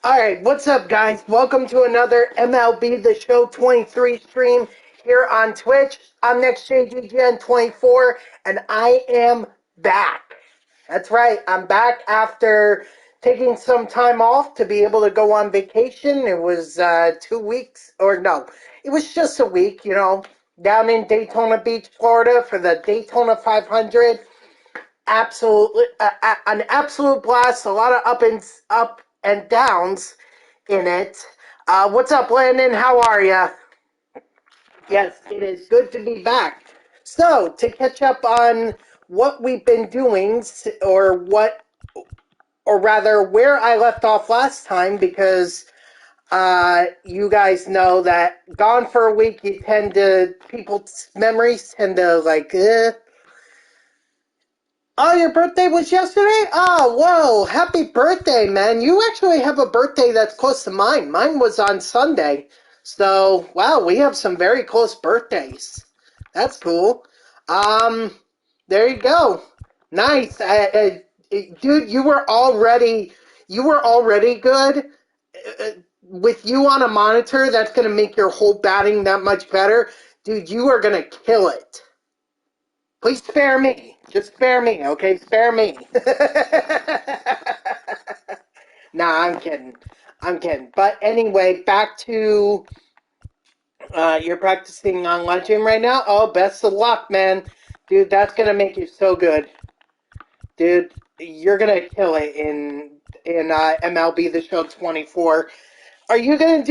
Alright, what's up, guys? Welcome to another MLB The Show 23 stream here on Twitch. I'm NextJGGN24, and I am back. That's right, I'm back after taking some time off to be able to go on vacation. It was 2 weeks, or no, it was just a week, down in Daytona Beach, Florida for the Daytona 500. Absolutely, an absolute blast, a lot of up and downs in it. What's up, Landon? How are you? Yes, it is good to be back. So, to catch up on what we've been doing, or rather, where I left off last time, because you guys know that gone for a week, people's memories tend to Oh, your birthday was yesterday? Oh, whoa, happy birthday, man. You actually have a birthday that's close to mine. Mine was on Sunday. So, wow, we have some very close birthdays. That's cool. There you go. Nice. Dude, you were already good. With you on a monitor, that's going to make your whole batting that much better. Dude, you are going to kill it. Please spare me. Just spare me, okay? Spare me. Nah, I'm kidding. I'm kidding. But anyway, back to you're practicing on Legend right now? Oh, best of luck, man. Dude, that's going to make you so good. Dude, you're going to kill it in MLB The Show 24. Are you going to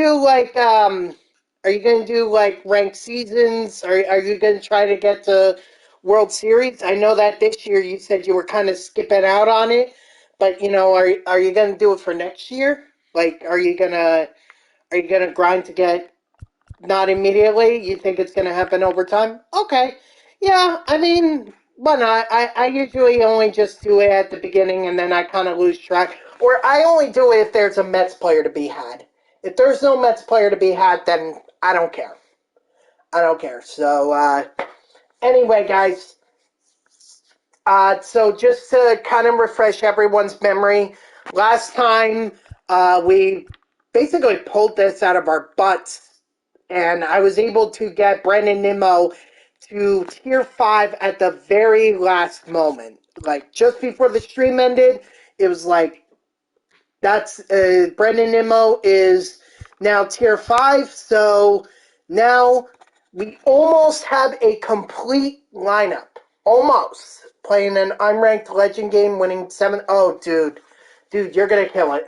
do ranked seasons? Are you going to try to get to World Series? I know that this year you said you were kind of skipping out on it, but are you going to do it for next year? Like, are you gonna grind to get not immediately? You think it's going to happen over time? Okay, yeah. I mean, why not? I usually only just do it at the beginning, and then I kind of lose track. Or I only do it if there's a Mets player to be had. If there's no Mets player to be had, then I don't care. I don't care. So, anyway, guys, so just to kind of refresh everyone's memory, last time we basically pulled this out of our butts, and I was able to get Brandon Nimmo to Tier 5 at the very last moment. Like, just before the stream ended, it was like, that's Brandon Nimmo is now Tier 5, so now we almost have a complete lineup. Almost. Playing an unranked Legend game, winning 7. Oh, dude. Dude, you're going to kill it.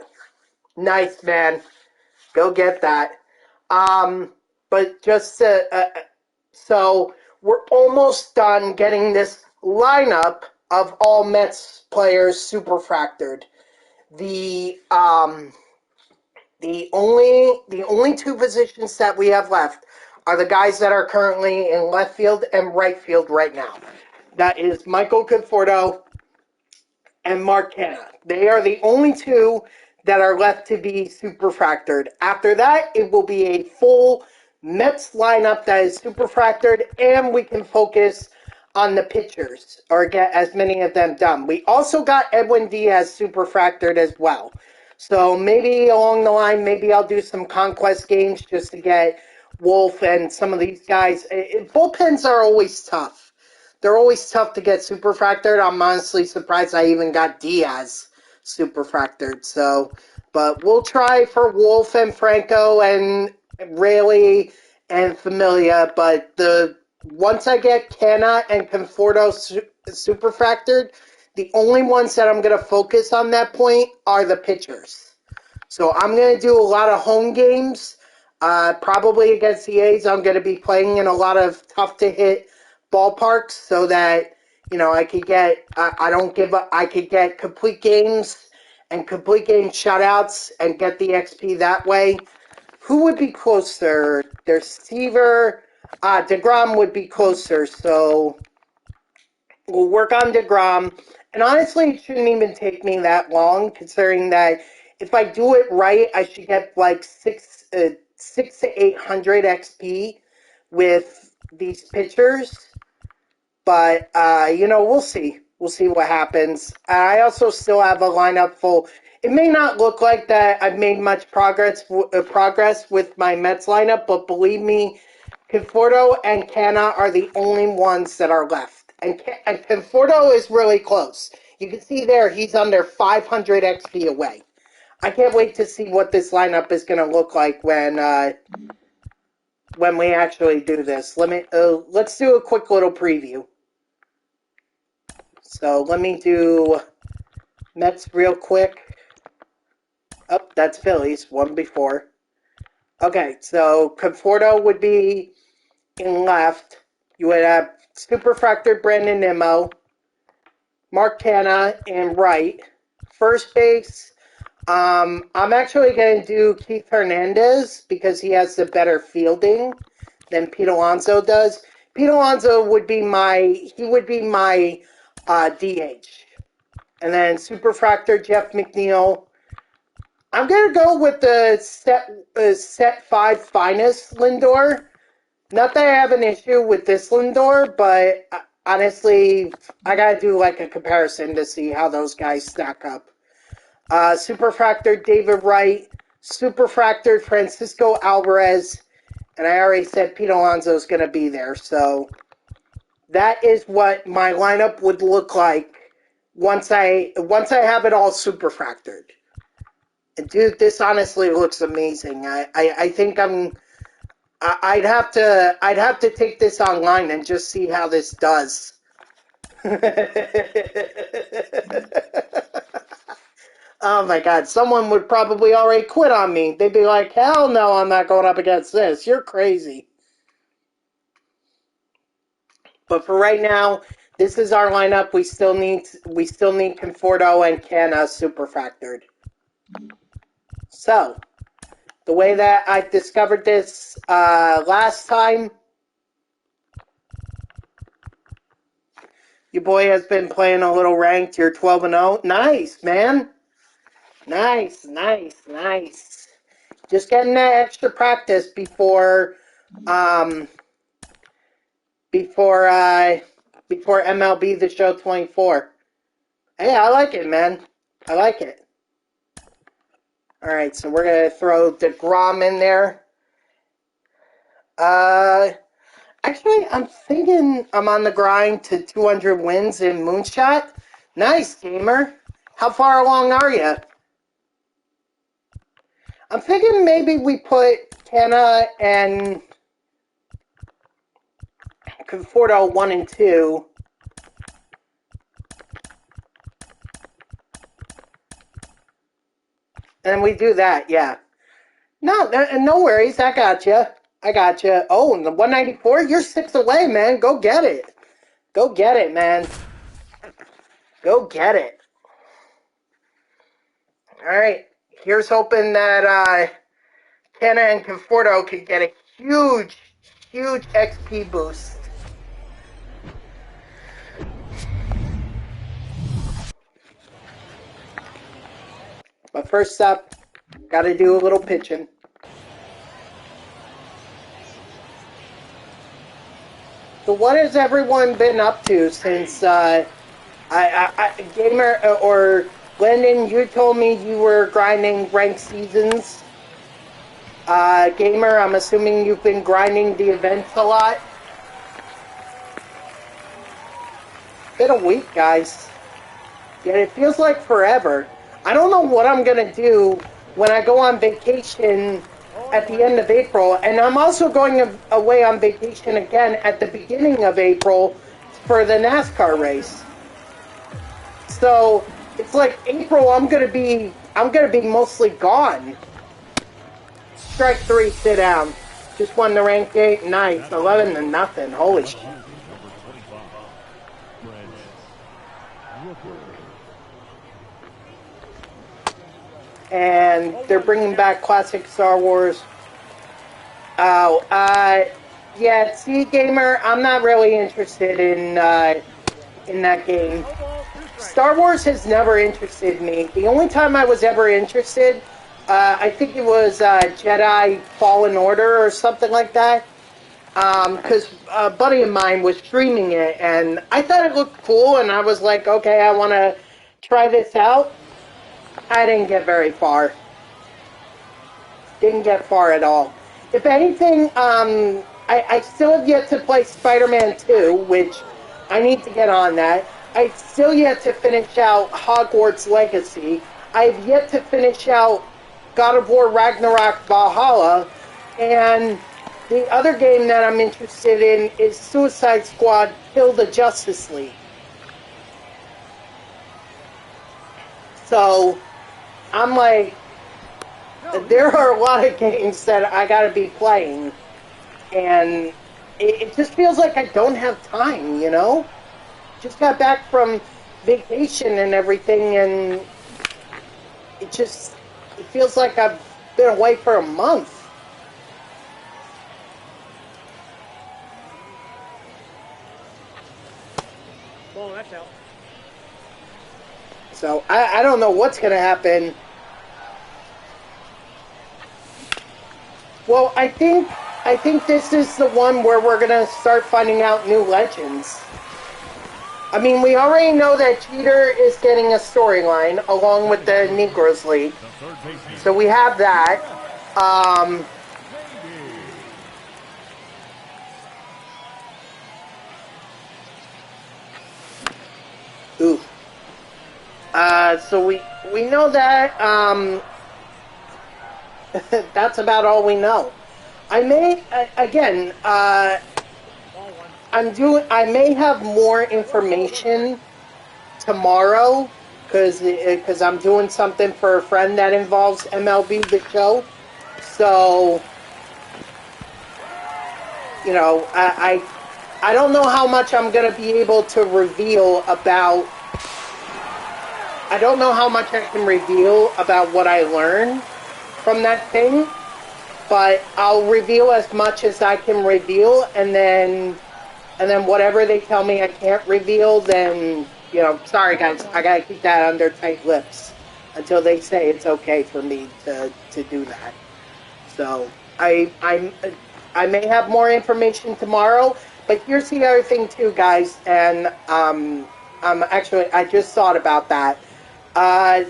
Nice, man. Go get that. But just so we're almost done getting this lineup of all Mets players Superfractored. The only two positions that we have left are the guys that are currently in left field and right field right now. That is Michael Conforto and Mark Canha. They are the only two that are left to be Superfractored. After that, it will be a full Mets lineup that is Superfractored, and we can focus on the pitchers, or get as many of them done. We also got Edwin Diaz Superfractored as well. So maybe along the line, maybe I'll do some conquest games just to get Wolf and some of these guys. Bullpens are always tough. They're always tough to get Superfractored. I'm honestly surprised I even got Diaz Superfractored. So, but we'll try for Wolf and Franco and Rayleigh and Familia. But once I get Canha and Conforto Superfractored, the only ones that I'm going to focus on that point are the pitchers. So I'm going to do a lot of home games. Probably against the A's, I'm going to be playing in a lot of tough-to-hit ballparks so that, I could get, I don't give up, I could get complete games and complete game shutouts and get the XP that way. Who would be closer? There's Seaver. DeGrom would be closer, so we'll work on DeGrom. And honestly, it shouldn't even take me that long, considering that if I do it right, I should get like 600 to 800 XP with these pitchers. But, we'll see. We'll see what happens. I also still have a lineup full. It may not look like that I've made much progress with my Mets lineup, but believe me, Conforto and Canna are the only ones that are left. And Conforto is really close. You can see there he's under 500 XP away. I can't wait to see what this lineup is going to look like when we actually do this. Let's do a quick little preview. So let me do Mets real quick. Oh, that's Phillies, one before. Okay, so Conforto would be in left. You would have Superfractored Brandon Nimmo, Mark Canna in right. First base, I'm actually going to do Keith Hernandez because he has the better fielding than Pete Alonso does. Pete Alonso would be my DH. And then Superfractor Jeff McNeil. I'm going to go with the set 5 finest Lindor. Not that I have an issue with this Lindor, but honestly, I got to do like a comparison to see how those guys stack up. Superfractor David Wright, Superfractor Francisco Alvarez, and I already said Pete Alonso is going to be there. So that is what my lineup would look like once I have it all superfractored. And dude, this honestly looks amazing. I think I'd have to take this online and just see how this does. Oh my god, someone would probably already quit on me. They'd be like, hell no, I'm not going up against this. You're crazy. But for right now, this is our lineup. We still need Conforto and Canna superfractored. So, the way that I discovered this last time, your boy has been playing a little ranked. You're 12-0. Nice, man. Nice. Just getting that extra practice before MLB The Show 24. Hey, I like it, man. I like it. All right, so we're going to throw DeGrom in there. Actually, I'm thinking I'm on the grind to 200 wins in Moonshot. Nice, gamer. How far along are you? I'm thinking maybe we put Canna and Conforto 1 and 2. And we do that, yeah. No worries. I got you. Oh, and the 194? You're 6 away, man. Go get it. Go get it, man. Go get it. All right. Here's hoping that Canna and Conforto could get a huge XP boost. But first up, got to do a little pitching. So what has everyone been up to since Gamer or Glendon, you told me you were grinding ranked seasons. Gamer, I'm assuming you've been grinding the events a lot. Been a week, guys. Yet it feels like forever. I don't know what I'm going to do when I go on vacation at the end of April. And I'm also going away on vacation again at the beginning of April for the NASCAR race. So it's like April, I'm gonna be mostly gone. Strike 3, sit down. Just won the rank 8, nice. 11-0. Holy shit. And they're bringing back classic Star Wars. Oh, yeah. See, gamer, I'm not really interested in that game. Star Wars has never interested me. The only time I was ever interested, I think it was Jedi Fallen Order or something like that. because a buddy of mine was streaming it, and I thought it looked cool, and I was like, okay, I want to try this out. I didn't get very far. Didn't get far at all. If anything, I still have yet to play Spider-Man 2, which I need to get on that. I've still yet to finish out Hogwarts Legacy. I've yet to finish out God of War Ragnarok Valhalla, and the other game that I'm interested in is Suicide Squad Kill the Justice League. So, I'm like, there are a lot of games that I gotta be playing, and it just feels like I don't have time, you know? Just got back from vacation and everything, and it feels like I've been away for a month. Oh, that's out. So I don't know what's gonna happen. Well, I think this is the one where we're gonna start finding out new legends. I mean, we already know that Jeter is getting a storyline along with the Negroes League, so we have that. Ooh. So we know that. That's about all we know. I may again. I may have more information tomorrow because I'm doing something for a friend that involves MLB The Show. So, you know, I don't know how much I'm going to be able to reveal about. I don't know how much I can reveal about what I learned from that thing, but I'll reveal as much as I can reveal, and then whatever they tell me I can't reveal, then, you know, sorry guys, I gotta keep that under tight lips until they say it's okay for me to do that. So I may have more information tomorrow, but here's the other thing too, guys, and actually I just thought about that. I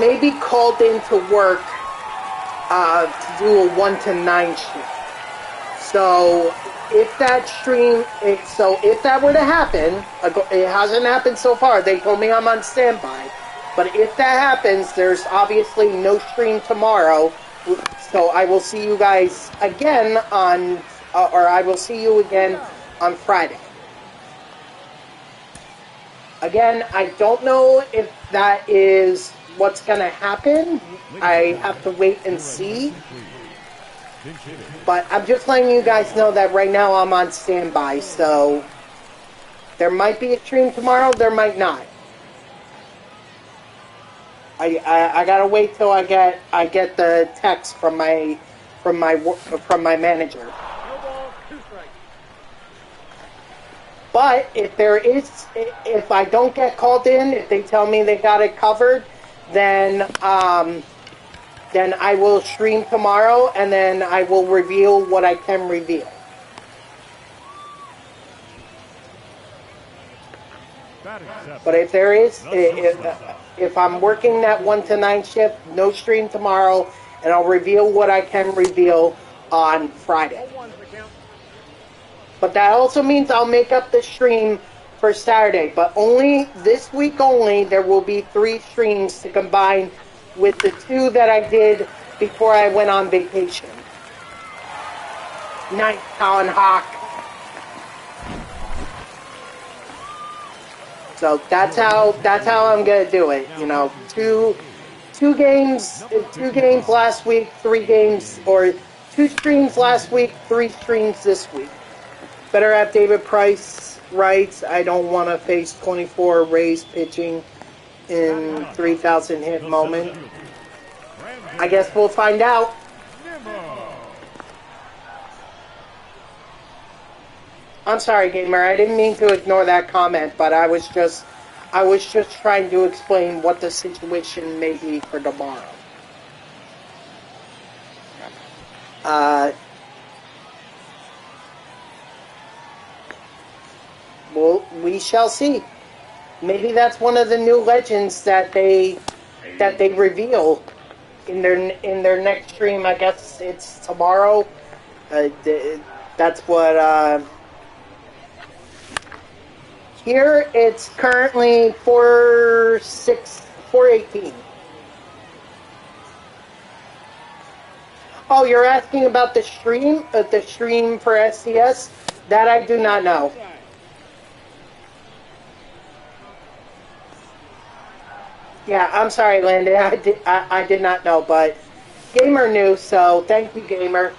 may be called into work to do a 1 to 9 shift. So if that were to happen, it hasn't happened so far. They told me I'm on standby. But if that happens, there's obviously no stream tomorrow. So I will see you guys again I will see you again on Friday. Again, I don't know if that is what's going to happen. I have to wait and see. But I'm just letting you guys know that right now I'm on standby, so there might be a stream tomorrow, there might not. I gotta wait till I get the text from my manager. But if I don't get called in, if they tell me they got it covered, then I will stream tomorrow, and then I will reveal what I can reveal. But if there is, if I'm working that 1 to 9 shift, no stream tomorrow, and I'll reveal what I can reveal on Friday. But that also means I'll make up the stream for Saturday. But only this week only, there will be 3 streams to combine with the 2 that I did before I went on vacation. Nice, Colin Hawk. So that's how I'm gonna do it. You know, two games last week, 3 games, or 2 streams last week, 3 streams this week. Better have David Price writes, I don't want to face 24 Rays pitching in 3,000 hit moment. I guess we'll find out. I'm sorry, gamer. I didn't mean to ignore that comment, but I was just trying to explain what the situation may be for tomorrow. Well, we shall see. Maybe that's one of the new legends that they reveal in their next stream. I guess it's tomorrow. That's what. Here it's currently 418. Oh, you're asking about the stream for SCS? That I do not know. Yeah, I'm sorry, Landon. I did not know, but Gamer knew, so thank you, Gamer.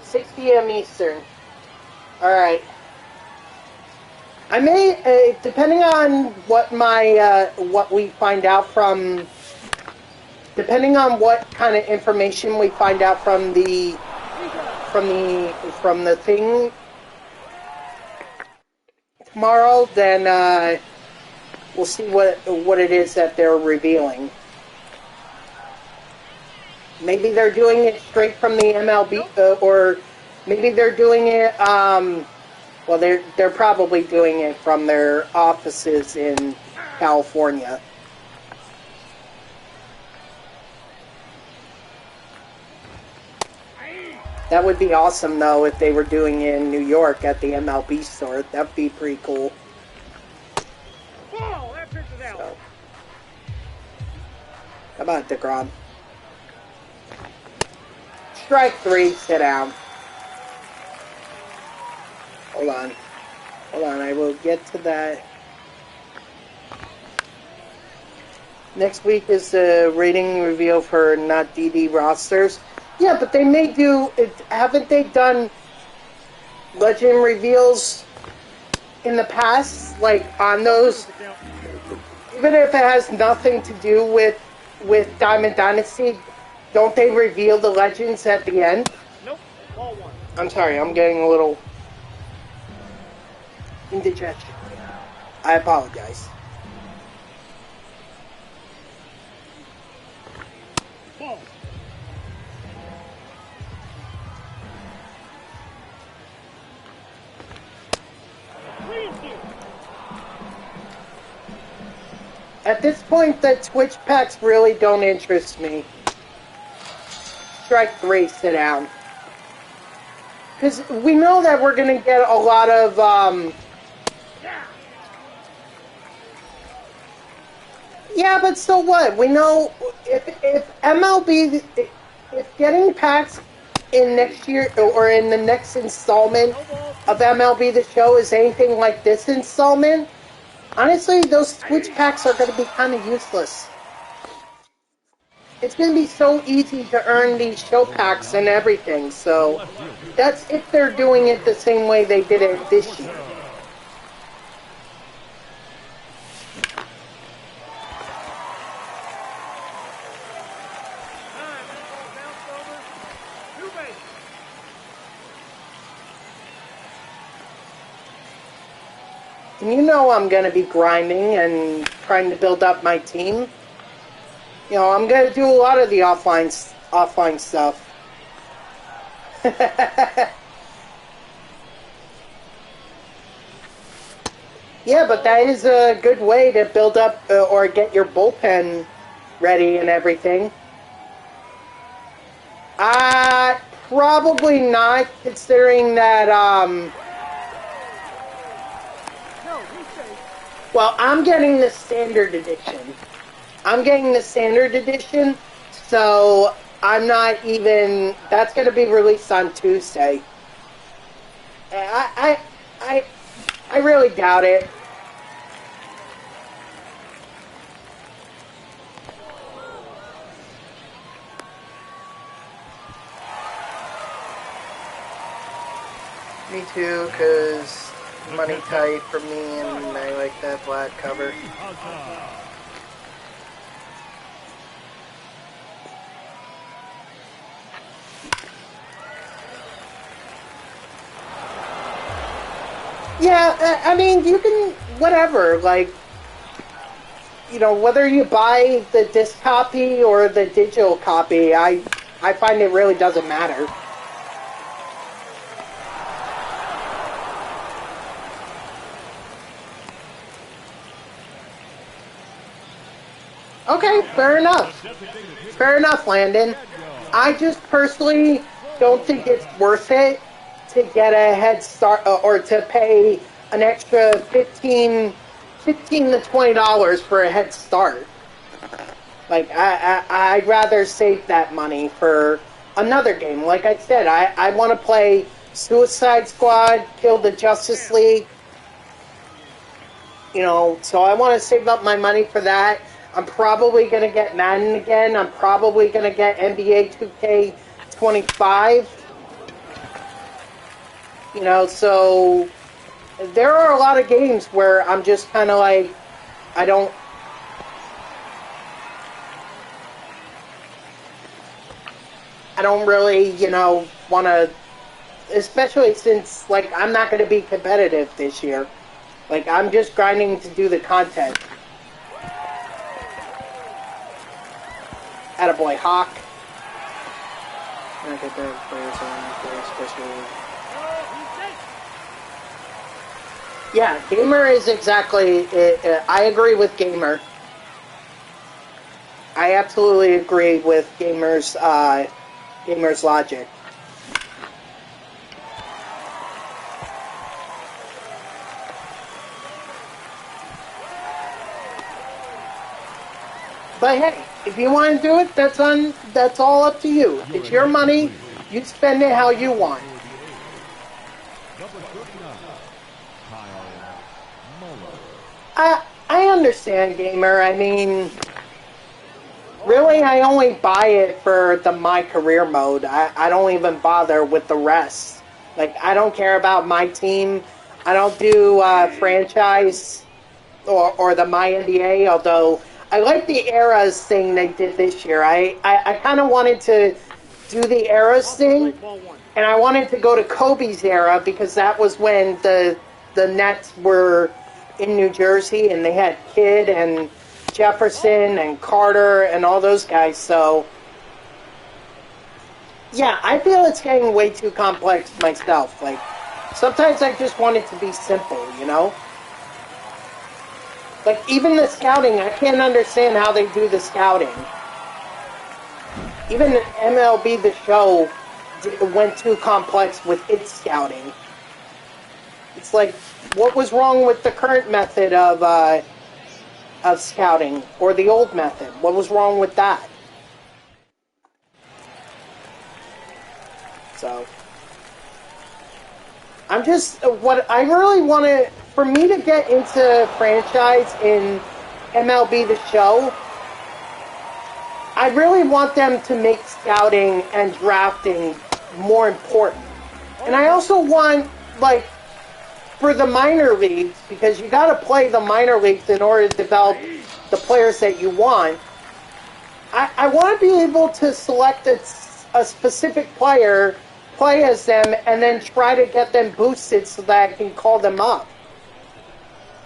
6 p.m. Eastern. All right. I may, depending on what what we find out from, depending on what kind of information we find out from the thing tomorrow, then we'll see what it is that they're revealing. Maybe they're doing it straight from the MLB, or maybe they're doing it. Well, they're probably doing it from their offices in California. That would be awesome, though, if they were doing it in New York at the MLB store. That'd be pretty cool. Ball, that pitch is out. So. Come on, DeGrom. Strike 3, sit down. Hold on, I will get to that. Next week is the rating reveal for not DD rosters. Yeah, but they may do it. Haven't they done legend reveals in the past? Like on those, even if it has nothing to do with Diamond Dynasty, don't they reveal the legends at the end? Nope, ball one. I'm sorry, I'm getting a little indigestion. I apologize. Ball. At this point, the Twitch packs really don't interest me. Strike 3, sit down. Because we know that we're going to get a lot of, Yeah, but so what? We know if MLB, if getting packs in next year, or in the next installment of MLB The Show is anything like this installment, honestly, those Twitch packs are going to be kind of useless. It's going to be so easy to earn these show packs and everything, so that's if they're doing it the same way they did it this year. And you know I'm going to be grinding and trying to build up my team. You know, I'm going to do a lot of the offline stuff. Yeah, but that is a good way to build up or get your bullpen ready and everything. Probably not, considering that, well, I'm getting the standard edition. So I'm not even... That's going to be released on Tuesday. I really doubt it. Me too, because money tight for me, and I like that black cover. Yeah, I mean, you can, whatever, like, you know, whether you buy the disc copy or the digital copy, I find it really doesn't matter. Okay, fair enough. Fair enough, Landon. I just personally don't think it's worth it to get a head start or to pay an extra 15 to $20 for a head start. Like, I'd rather save that money for another game. Like I said, I want to play Suicide Squad, Kill the Justice League. You know, so I want to save up my money for that. I'm probably going to get Madden again. I'm probably going to get NBA 2K25. You know, so there are a lot of games where I'm just kind of like, I don't really, you know, want to, especially since, like, I'm not going to be competitive this year. Like, I'm just grinding to do the content. Attaboy, Hawk. Yeah, Gamer is exactly, I agree with Gamer. I absolutely agree with Gamer's logic. But hey, if you want to do it, that's all up to you. It's your money. You spend it how you want. I understand, Gamer. I mean, really, I only buy it for the My Career mode. I don't even bother with the rest. Like, I don't care about my team. I don't do franchise or the My NBA, although I like the Eras thing they did this year. I kind of wanted to do the Eras thing, and I wanted to go to Kobe's era because that was when the Nets were in New Jersey and they had Kidd and Jefferson and Carter and all those guys. So yeah, I feel it's getting way too complex myself. Like, sometimes I just want it to be simple, you know? Like, even the scouting, I can't understand how they do the scouting. Even MLB The Show went too complex with its scouting. It's like, what was wrong with the current method of scouting, or the old method? What was wrong with that? So, I'm just, what I really want to, for me to get into franchise in MLB The Show, I really want them to make scouting and drafting more important. And I also want, like, for the minor leagues, because you got to play the minor leagues in order to develop the players that you want, I want to be able to select a specific player, play as them, and then try to get them boosted so that I can call them up.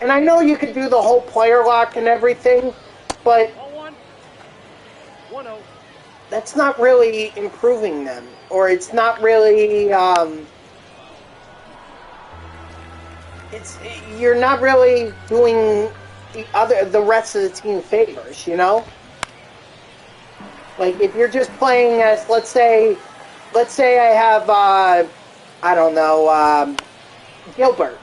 And I know you can do the whole player lock and everything, but that's not really improving them, or it's not really, you're not really doing the rest of the team favors, you know? Like, if you're just playing as, let's say I have, I don't know, Gilbert.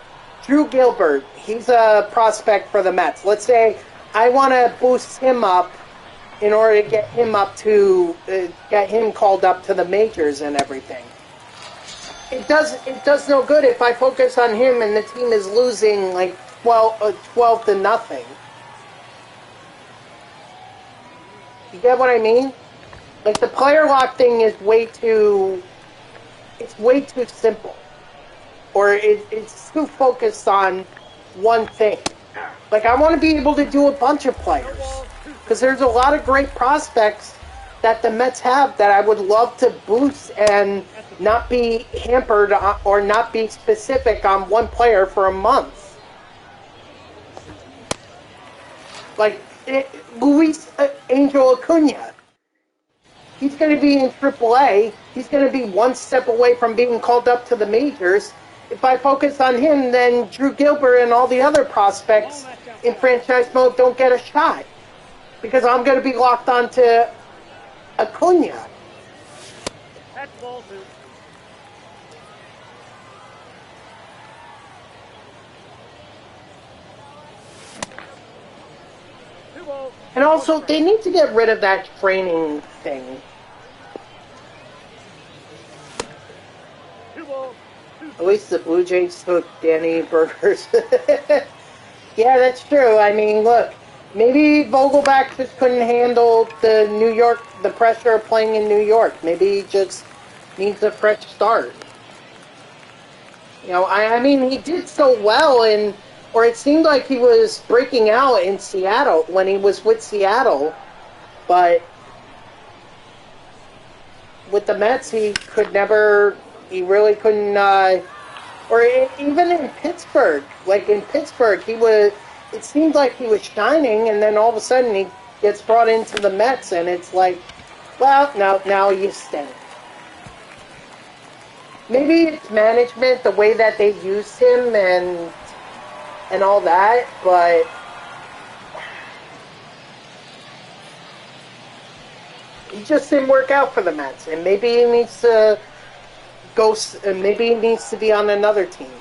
Drew Gilbert. He's a prospect for the Mets. Let's say I want to boost him up in order to get him up to, get him called up to the majors and everything. It does no good if I focus on him and the team is losing like 12 to nothing. You get what I mean? Like, the player lock thing is way too simple. Or it's too focused on one thing. Like, I want to be able to do a bunch of players. Because there's a lot of great prospects that the Mets have that I would love to boost and not be hampered or not be specific on one player for a month. Like, Luis Angel Acuna. He's going to be in AAA. He's going to be one step away from being called up to the majors. If I focus on him, then Drew Gilbert and all the other prospects in franchise mode don't get a shot. because I'm going to be locked onto Acuna. That's ball 2. And also, they need to get rid of that training thing. At least the Blue Jays took Danny Burgers. Yeah, that's true. I mean, look, maybe Vogelback just couldn't handle the pressure of playing in New York. Maybe he just needs a fresh start. You know, I mean, he did so well or it seemed like he was breaking out in Seattle when he was with Seattle, but with the Mets, he really couldn't, or even in Pittsburgh, it seemed like he was shining, and then all of a sudden he gets brought into the Mets, and it's like, well, now you stink. Maybe it's management, the way that they used him and all that, but he just didn't work out for the Mets, and maybe he needs to be on another team.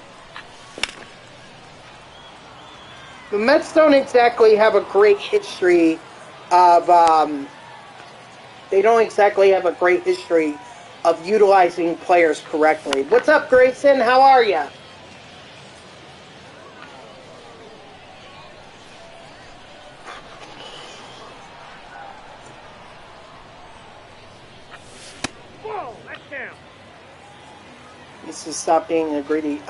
The Mets don't exactly have a great history of utilizing players correctly. What's up, Grayson? How are you? Whoa, that's down. He needs to stop being a greedy.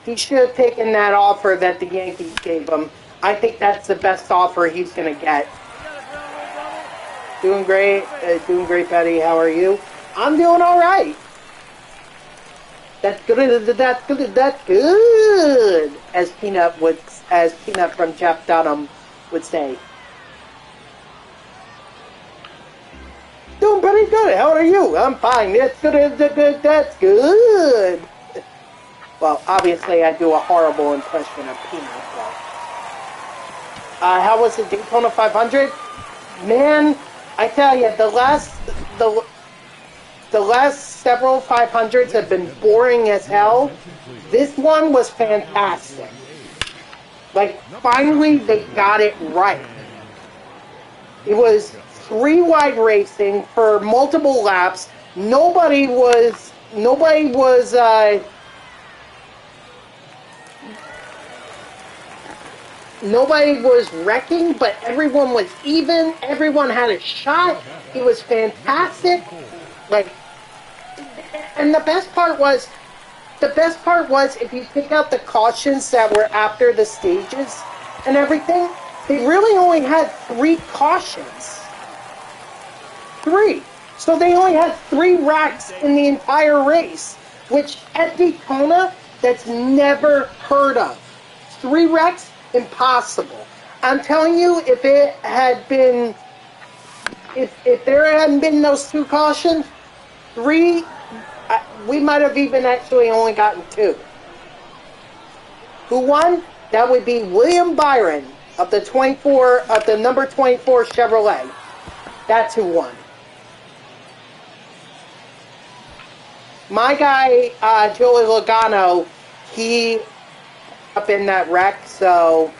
He should have taken that offer that the Yankees gave him. I think that's the best offer he's going to get. Doing great, Betty. How are you? I'm doing all right. That's good. That's good. That's good. As Peanut from Jeff Dunham would say. Doing pretty good. How are you? I'm fine. That's good. That's good. Well, obviously, I do a horrible impression of Peanut. How was the Daytona 500? Man, I tell you, the last several 500s have been boring as hell. This one was fantastic. Like, finally, they got it right. It was three-wide racing for multiple laps. Nobody was wrecking, but everyone was even. Everyone had a shot. It was fantastic. And the best part was, if you pick out the cautions that were after the stages and everything, they really only had 3 cautions. 3. So they only had 3 wrecks in the entire race, which at Daytona, that's never heard of. 3 wrecks? Impossible. I'm telling you, if there hadn't been those 2 cautions, 3, we might have even actually only gotten 2. Who won? That would be William Byron of the number 24 Chevrolet. That's who won. My guy, Joey Logano, he up in that wreck, so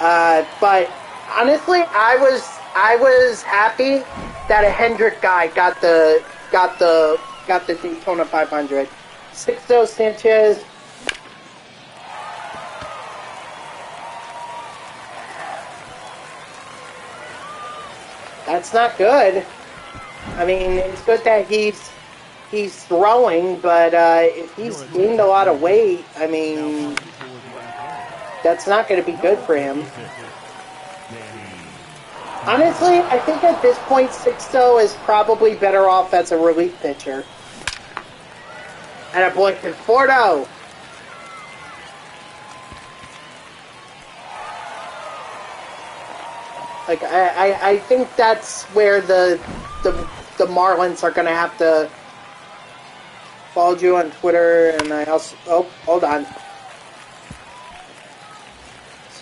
but honestly, I was happy that a Hendrick guy got the Daytona 500. Sixto Sanchez. That's not good. I mean, it's good that he's throwing, but if he's gained a lot of weight, I mean, that's not going to be good for him. Honestly, I think at this point, Sixto is probably better off as a relief pitcher. And a boy Conforto. Like, I think that's where the Marlins are going to have to. Followed you on Twitter, and I also... Oh, hold on.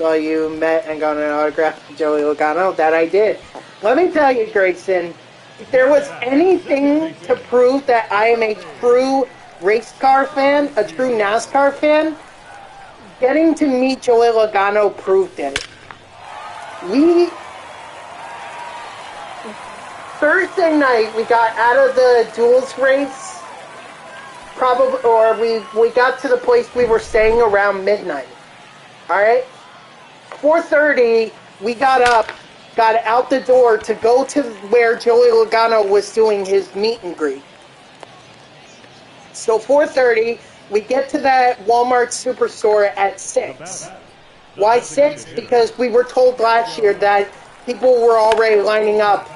saw you met and got an autograph from Joey Logano. That I did. Let me tell you, Grayson, if there was anything to prove that I am a true race car fan, a true NASCAR fan, getting to meet Joey Logano proved it. Thursday night, we got out of the duels race, we got to the place we were staying around midnight. Alright? 4:30, we got up, got out the door to go to where Joey Logano was doing his meet and greet. So 4:30, we get to that Walmart Superstore at 6. Why 6? Because we were told last year that people were already lining up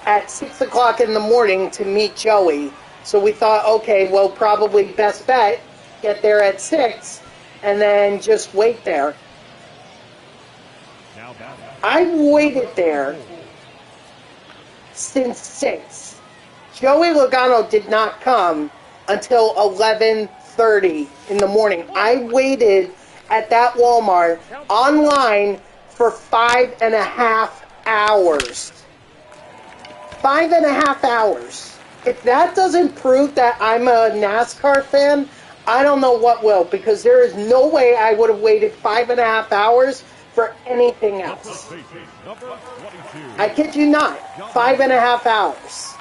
at 6 o'clock in the morning to meet Joey. So we thought, okay, well, probably best bet, get there at 6 and then just wait there. I waited there since 6. Joey Logano did not come until 11:30 in the morning. I waited at that Walmart online for 5.5 hours. 5.5 hours. If that doesn't prove that I'm a NASCAR fan, I don't know what will, because there is no way I would have waited 5.5 hours for anything else. I kid you not. 5.5 hours.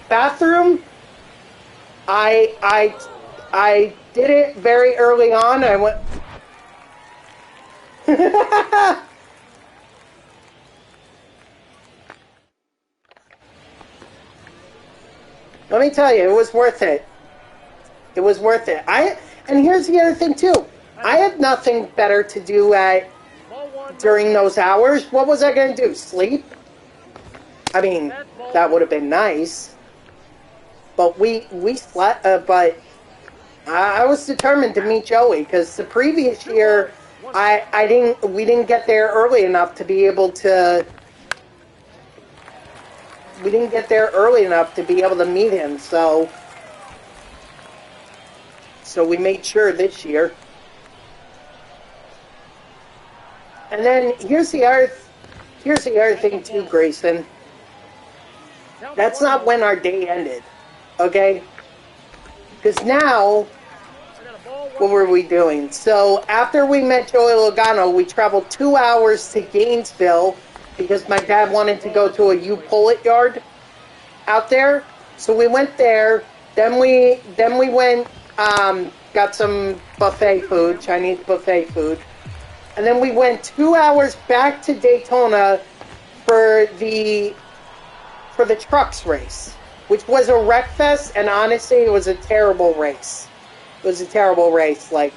Bathroom, I did it very early on. I went... Let me tell you, it was worth it. It was worth it. And here's the other thing, too. I had nothing better to do during those hours. What was I going to do? Sleep? I mean, that would have been nice. But we slept, but I was determined to meet Joey, because the previous year, we didn't get there early enough to be able to... We didn't get there early enough to be able to meet him, so we made sure this year. And then here's the other thing too, Grayson. That's not when our day ended, okay? Because now, what were we doing? So after we met Joey Logano, we traveled 2 hours to Gainesville, because my dad wanted to go to a U-Pull-It yard out there. So we went there. Then we went, got some buffet food, Chinese buffet food. And then we went 2 hours back to Daytona for the trucks race, which was a wreck fest, and honestly, it was a terrible race. It was a terrible race, like,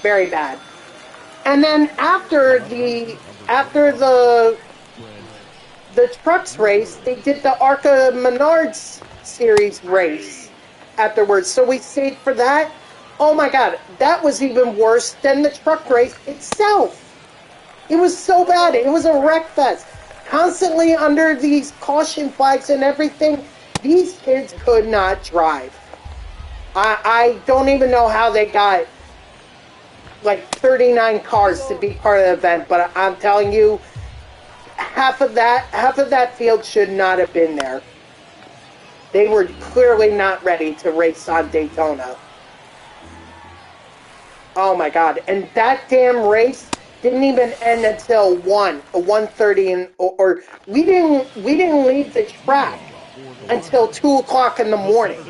very bad. And then after the trucks race, they did the Arca Menards series race afterwards. So we stayed for that. Oh my God, that was even worse than the truck race itself. It was so bad. It was a wreck fest. Constantly under these caution flags and everything. These kids could not drive. I don't even know how they got like 39 cars to be part of the event, but I'm telling you, half of that field should not have been there. They were clearly not ready to race on Daytona. Oh my God! And that damn race didn't even end until 1:30, and or we didn't leave the track until 2 o'clock in the morning.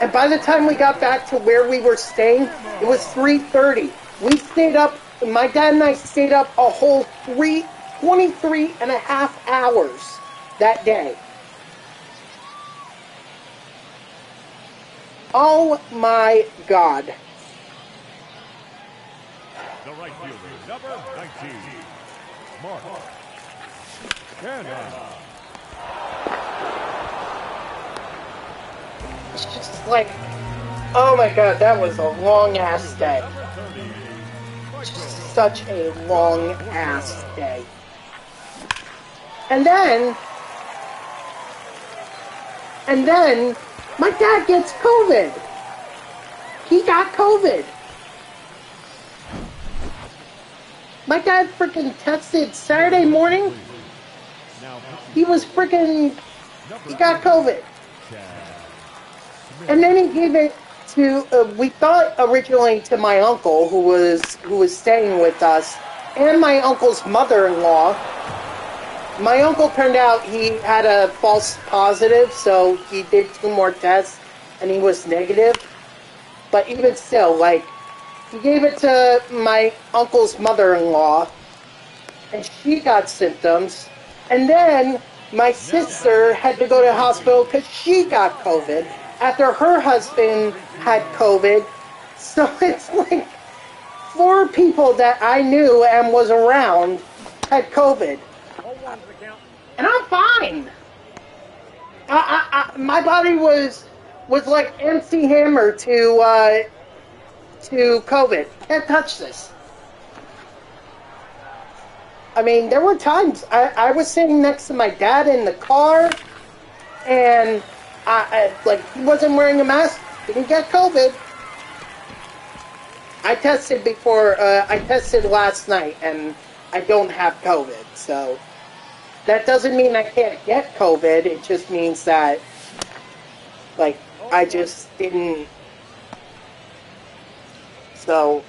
And by the time we got back to where we were staying, it was 3:30. We stayed up, my dad and I stayed up a whole 23.5 hours that day. Oh my God. The right fielder, number 19, Mark Cannon. It's just like, oh my God, that was a long-ass day. Just such a long-ass day. And then, my dad gets COVID. He got COVID. My dad freaking tested Saturday morning. He was freaking, he got COVID. And then he gave it to, we thought originally to my uncle who was staying with us, and my uncle's mother-in-law. My uncle turned out he had a false positive, so he did 2 more tests, and he was negative. But even still, like, he gave it to my uncle's mother-in-law, and she got symptoms. And then my sister had to go to the hospital because she got COVID after her husband had COVID. So it's like 4 people that I knew and was around had COVID. And I'm fine. My body was like MC Hammer to COVID. Can't touch this. I mean, there were times I was sitting next to my dad in the car, and like, he wasn't wearing a mask, didn't get COVID. I tested last night, and I don't have COVID, so that doesn't mean I can't get COVID. It just means that, like, I just didn't, so,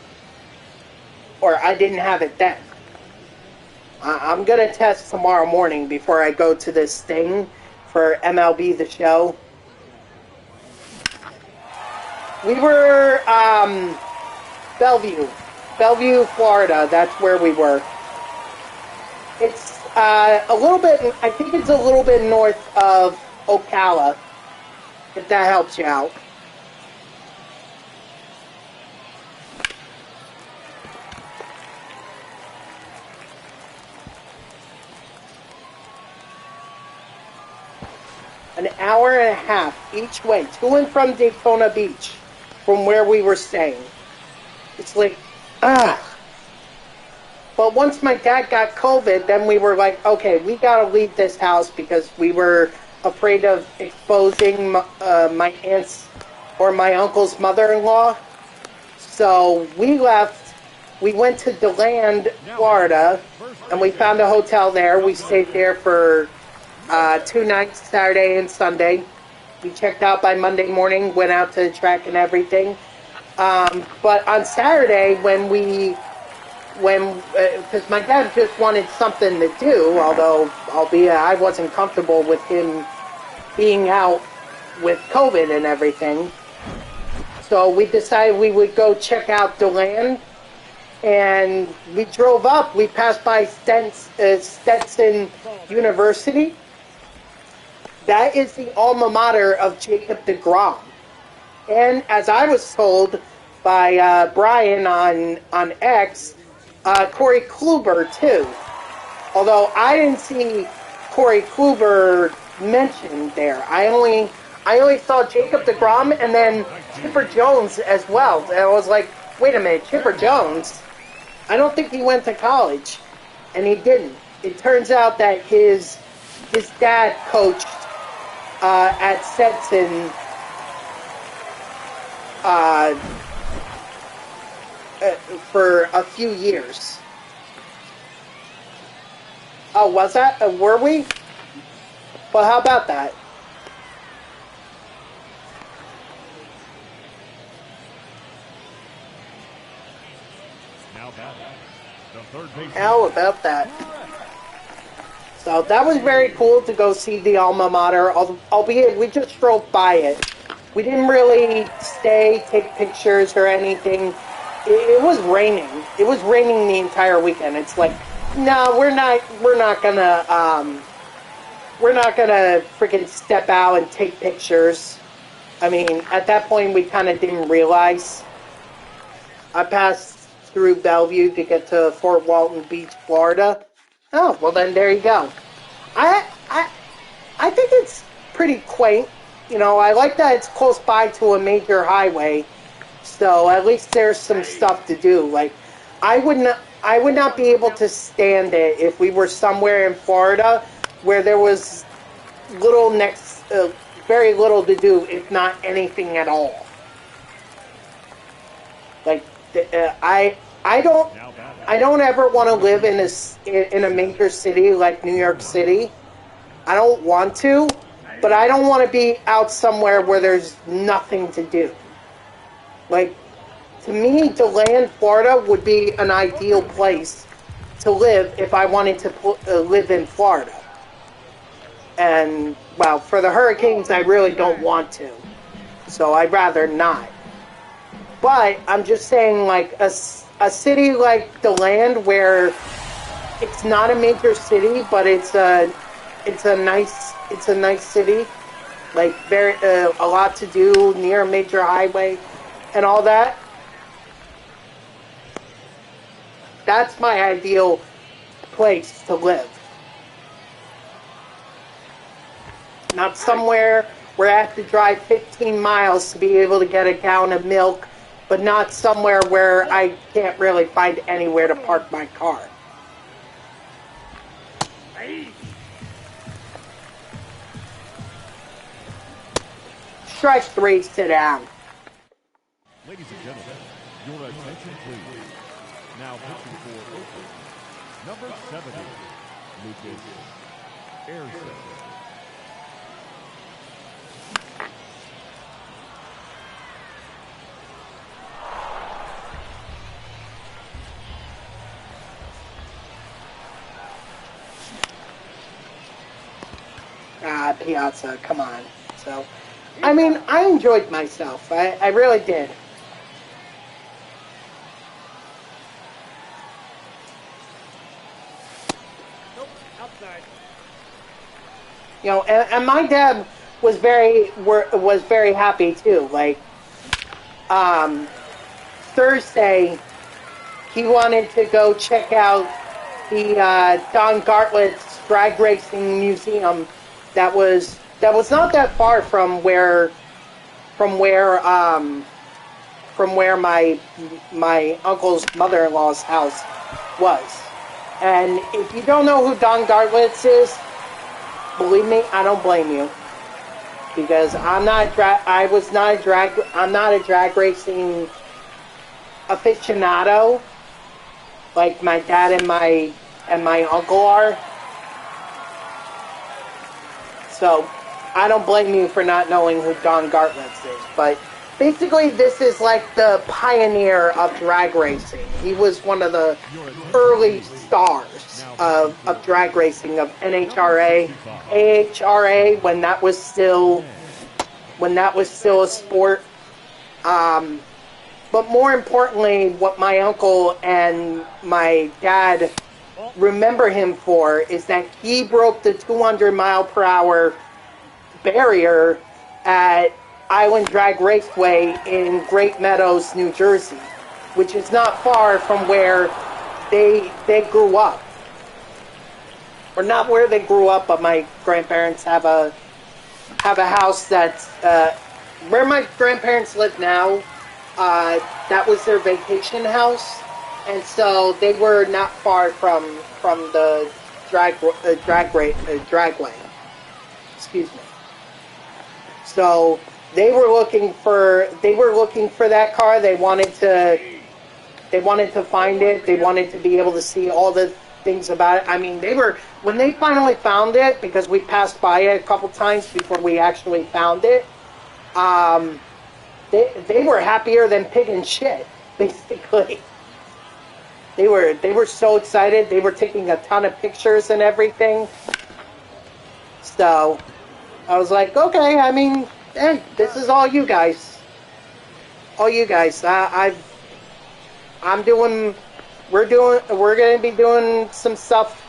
or I didn't have it then. I'm going to test tomorrow morning before I go to this thing for MLB The Show. We were, Bellevue, Florida. That's where we were. It's a little bit, I think it's a little bit north of Ocala, if that helps you out. An hour and a half each way, to and from Daytona Beach, from where we were staying. It's like, But once my dad got COVID, then we were like, okay, we gotta leave this house because we were afraid of exposing my aunt's or my uncle's mother-in-law. So we left. We went to DeLand, Florida, and we found a hotel there. We stayed there for 2 nights, Saturday and Sunday. We checked out by Monday morning, went out to the track and everything. But on Saturday, because my dad just wanted something to do, albeit I wasn't comfortable with him being out with COVID and everything. So we decided we would go check out DeLand, and we drove up. We passed by Stetson University. That is the alma mater of Jacob deGrom. And as I was told by Brian on X, Corey Kluber too. Although I didn't see Corey Kluber mentioned there. I only saw Jacob deGrom and then Chipper Jones as well. And I was like, wait a minute, Chipper Jones? I don't think he went to college. And he didn't. It turns out that his dad coached at Stetson for a few years. Oh, was that? Were we? Well, how about that? How about that? So that was very cool to go see the alma mater, albeit we just drove by it. We didn't really stay, take pictures or anything. It was raining. It was raining the entire weekend. It's like, no, we're not gonna freaking step out and take pictures. I mean, at that point, we kind of didn't realize. I passed through Bellevue to get to Fort Walton Beach, Florida. Oh, well then there you go. I think it's pretty quaint. You know, I like that it's close by to a major highway. So at least there's some stuff to do. Like, I would not be able to stand it if we were somewhere in Florida where there was very little to do, if not anything at all. Like, I don't ever want to live in a major city like New York City. I don't want to, but I don't want to be out somewhere where there's nothing to do. Like, to me, DeLand, Florida would be an ideal place to live if I wanted to live in Florida. And, well, for the Hurricanes, I really don't want to. So I'd rather not. But I'm just saying, like, a city like DeLand where it's not a major city, but it's a nice city. Like, very a lot to do near a major highway and all that. That's my ideal place to live. Not somewhere where I have to drive 15 miles to be able to get a gallon of milk, but not somewhere where I can't really find anywhere to park my car. Strike 3, sit down. Ladies and gentlemen, your attention please. Now pitching for Oakland, number 70, Lucas Airson. Piazza, come on. So, I mean, I enjoyed myself. I really did. Outside. You know, and my dad was very happy too. Like, Thursday, he wanted to go check out the Don Gartlett's drag racing museum. That was not that far from where my uncle's mother-in-law's house was. And if you don't know who Don Gartletts is, believe me, I don't blame you, because I'm not a drag racing aficionado like my dad and my uncle are. So I don't blame you for not knowing who Don Gartletts is. But basically, this is like the pioneer of drag racing. He was one of the early stars of drag racing, of NHRA, AHRA, when that was still a sport. But more importantly, what my uncle and my dad remember him for is that he broke the 200-mile-per-hour barrier at Island Drag Raceway in Great Meadows, New Jersey, which is not far from where they grew up. Or not where they grew up, but my grandparents have a house that's where my grandparents live now. That was their vacation house, and so they were not far from the dragway. Excuse me. So they were looking for that car. They wanted to find it. They wanted to be able to see all the things about it. I mean, when they finally found it, because we passed by it a couple times before we actually found it. They were happier than pig and shit, basically. They were so excited. They were taking a ton of pictures and everything. So I was like, okay, I mean, hey, this is all you guys. All you guys. We're going to be doing some stuff,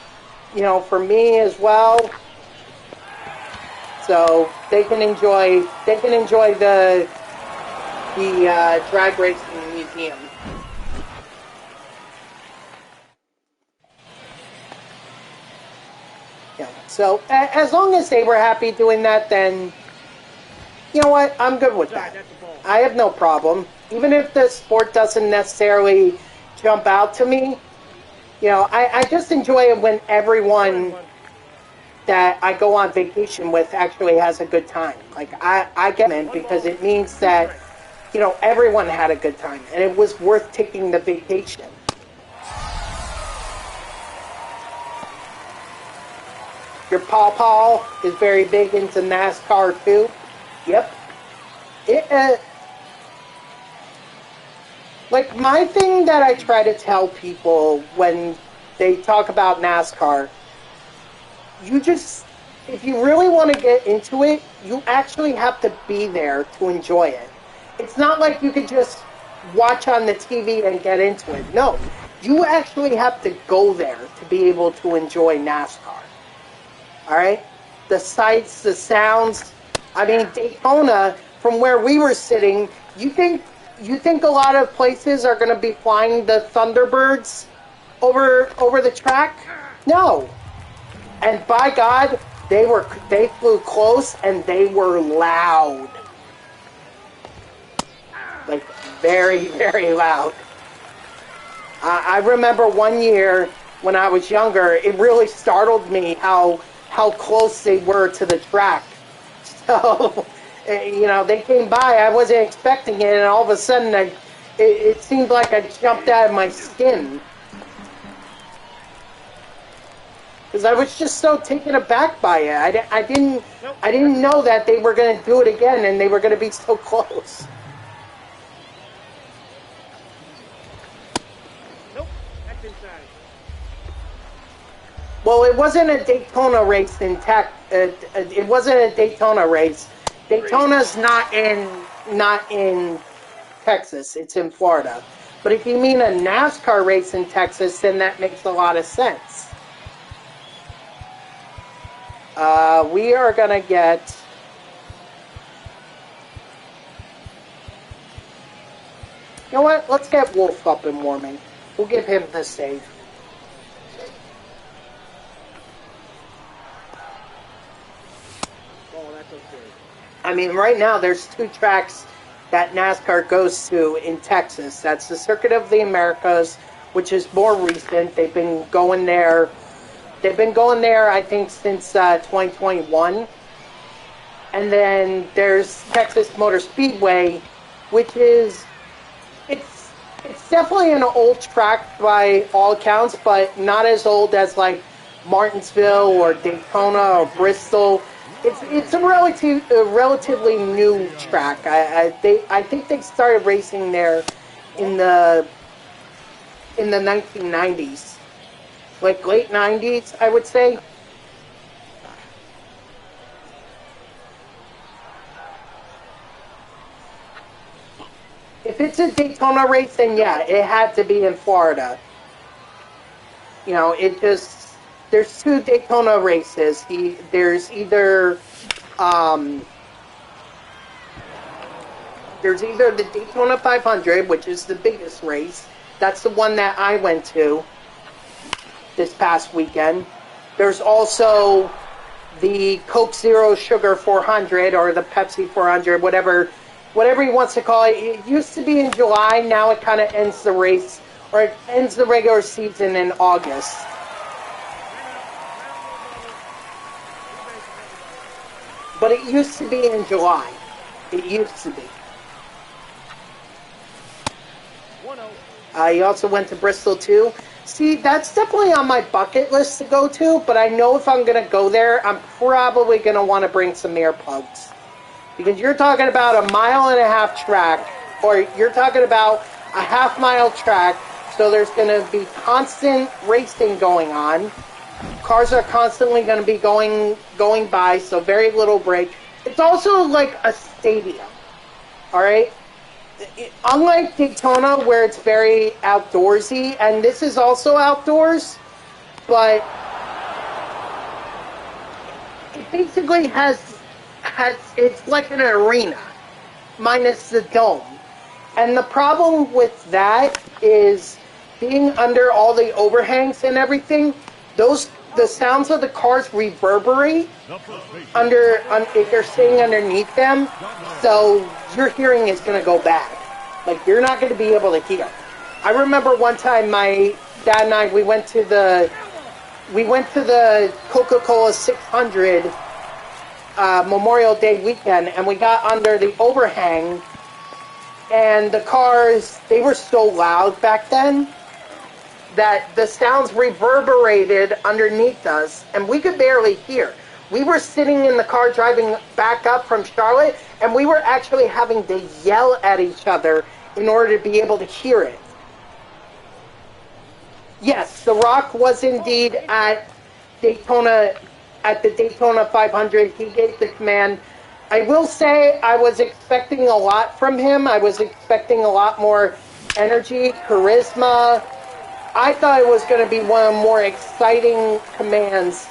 you know, for me as well. So they can enjoy the drag racing museum. Yeah. So as long as they were happy doing that, then you know what? I'm good with that. I have no problem. Even if the sport doesn't necessarily jump out to me, you know, I just enjoy it when everyone that I go on vacation with actually has a good time. Like, I get it because it means that you know, everyone had a good time, and it was worth taking the vacation. Your Paw is very big into NASCAR too. Yep. Like, my thing that I try to tell people when they talk about NASCAR, if you really want to get into it, you actually have to be there to enjoy it. It's not like you could just watch on the TV and get into it. No, you actually have to go there to be able to enjoy NASCAR. All right? The sights, the sounds. I mean, Daytona, from where we were sitting, you think a lot of places are going to be flying the Thunderbirds over the track? No. And by God, they flew close and they were loud. Like, very, very loud. I remember one year when I was younger, it really startled me how close they were to the track. So, you know, they came by, I wasn't expecting it, and all of a sudden it seemed like I jumped out of my skin. Because I was just so taken aback by it. I didn't know that they were going to do it again and they were going to be so close. Nope, that's inside. Well, it wasn't a Daytona race it wasn't a Daytona race. Daytona's not in Texas. It's in Florida. But if you mean a NASCAR race in Texas, then that makes a lot of sense. We are going to get... You know what? Let's get Wolf up and warming. We'll give him the save. Oh, that's okay. I mean, right now there's two tracks that NASCAR goes to in Texas. That's the Circuit of the Americas, which is more recent. They've been going there, I think, since 2021. And then there's Texas Motor Speedway, which is, it's definitely an old track by all accounts, but not as old as like Martinsville or Daytona or Bristol. It's a relatively new track. I think they started racing there in the 1990s, like late 90s, I would say. If it's a Daytona race, then yeah, it had to be in Florida. You know, there's two Daytona races. There's either the Daytona 500, which is the biggest race. That's the one that I went to this past weekend. There's also the Coke Zero Sugar 400 or the Pepsi 400, whatever he wants to call it. It used to be in July. Now it kind of ends the race, or it ends the regular season in August. But it used to be in July. It used to be. 1-0. He also went to Bristol too. See, that's definitely on my bucket list to go to, but I know if I'm going to go there, I'm probably going to want to bring some earplugs. Because you're talking about a 1.5 mile track, or you're talking about a half-mile track, so there's going to be constant racing going on. Cars are constantly going to be going by, so very little break. It's also like a stadium, all right? Unlike Daytona, where it's very outdoorsy, and this is also outdoors, but it basically has it's like an arena, minus the dome. And the problem with that is being under all the overhangs and everything, the sounds of the cars reverberate if you're sitting underneath them, so your hearing is going to go bad. Like, you're not going to be able to hear. I remember one time my dad and I, we went to the Coca-Cola 600 Memorial Day weekend, and we got under the overhang, and the cars, they were so loud back then that the sounds reverberated underneath us, and we could barely hear. We were sitting in the car driving back up from Charlotte, and we were actually having to yell at each other in order to be able to hear it. Yes, The Rock was indeed at Daytona, at the Daytona 500. He gave the command. I will say I was expecting a lot from him. I was expecting a lot more energy, charisma. I thought it was going to be one of the more exciting commands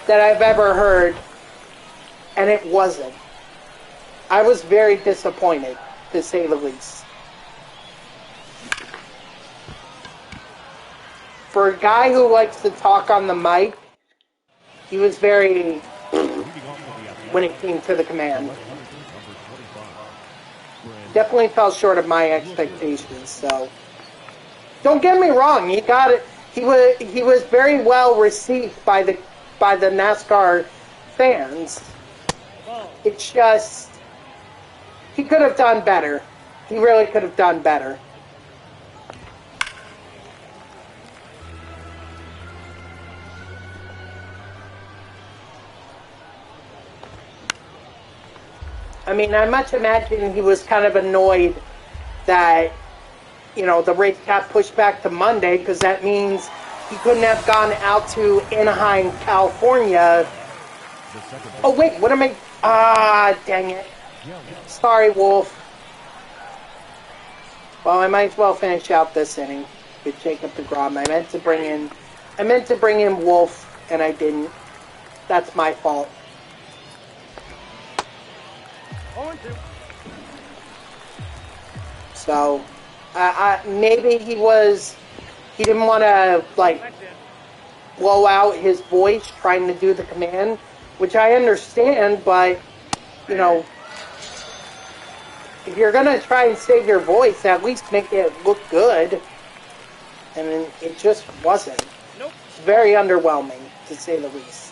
that I've ever heard, and it wasn't. I was very disappointed, to say the least. For a guy who likes to talk on the mic, he was very when it came to the command. Definitely fell short of my expectations, so don't get me wrong, he got it. He was very well received by the NASCAR fans. It's just he could have done better. He really could have done better. I mean, I much imagine he was kind of annoyed that, you know, the race got pushed back to Monday, because that means he couldn't have gone out to Anaheim, California. Oh, wait, what am I... Ah, dang it. Sorry, Wolf. Well, I might as well finish out this inning with Jacob deGrom. I meant to bring in Wolf, and I didn't. That's my fault. 0-2. So, maybe he didn't want to, like, blow out his voice trying to do the command, which I understand, but, you know, if you're going to try and save your voice, at least make it look good. And it just wasn't. Nope. It's very underwhelming, to say the least.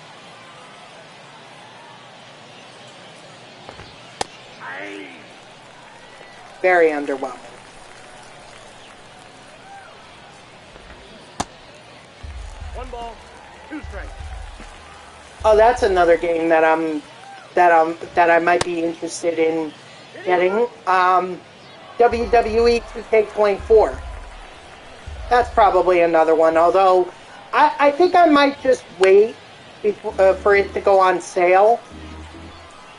Very underwhelming. One ball, 2 strikes. Oh, that's another game that I might be interested in getting. WWE 2K24. That's probably another one. Although I think I might just wait for it to go on sale.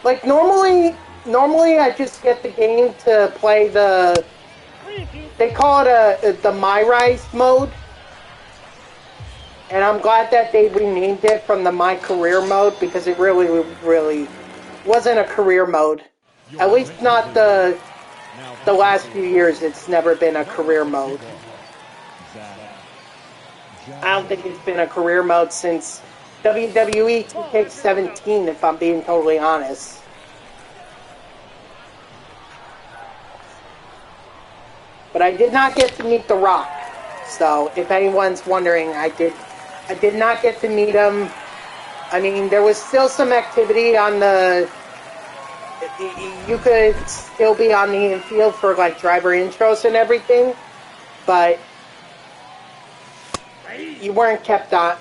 Like normally I just get the game to play they call it the My Rise mode. And I'm glad that they renamed it from the My Career mode, because it really wasn't a career mode. At least not the last few years. It's never been a career mode. I don't think it's been a career mode since WWE 2K17, if I'm being totally honest. But I did not get to meet The Rock. So, if anyone's wondering, I did not get to meet him. I mean, there was still some activity on the... You could still be on the infield for, like, driver intros and everything. But you weren't kept on...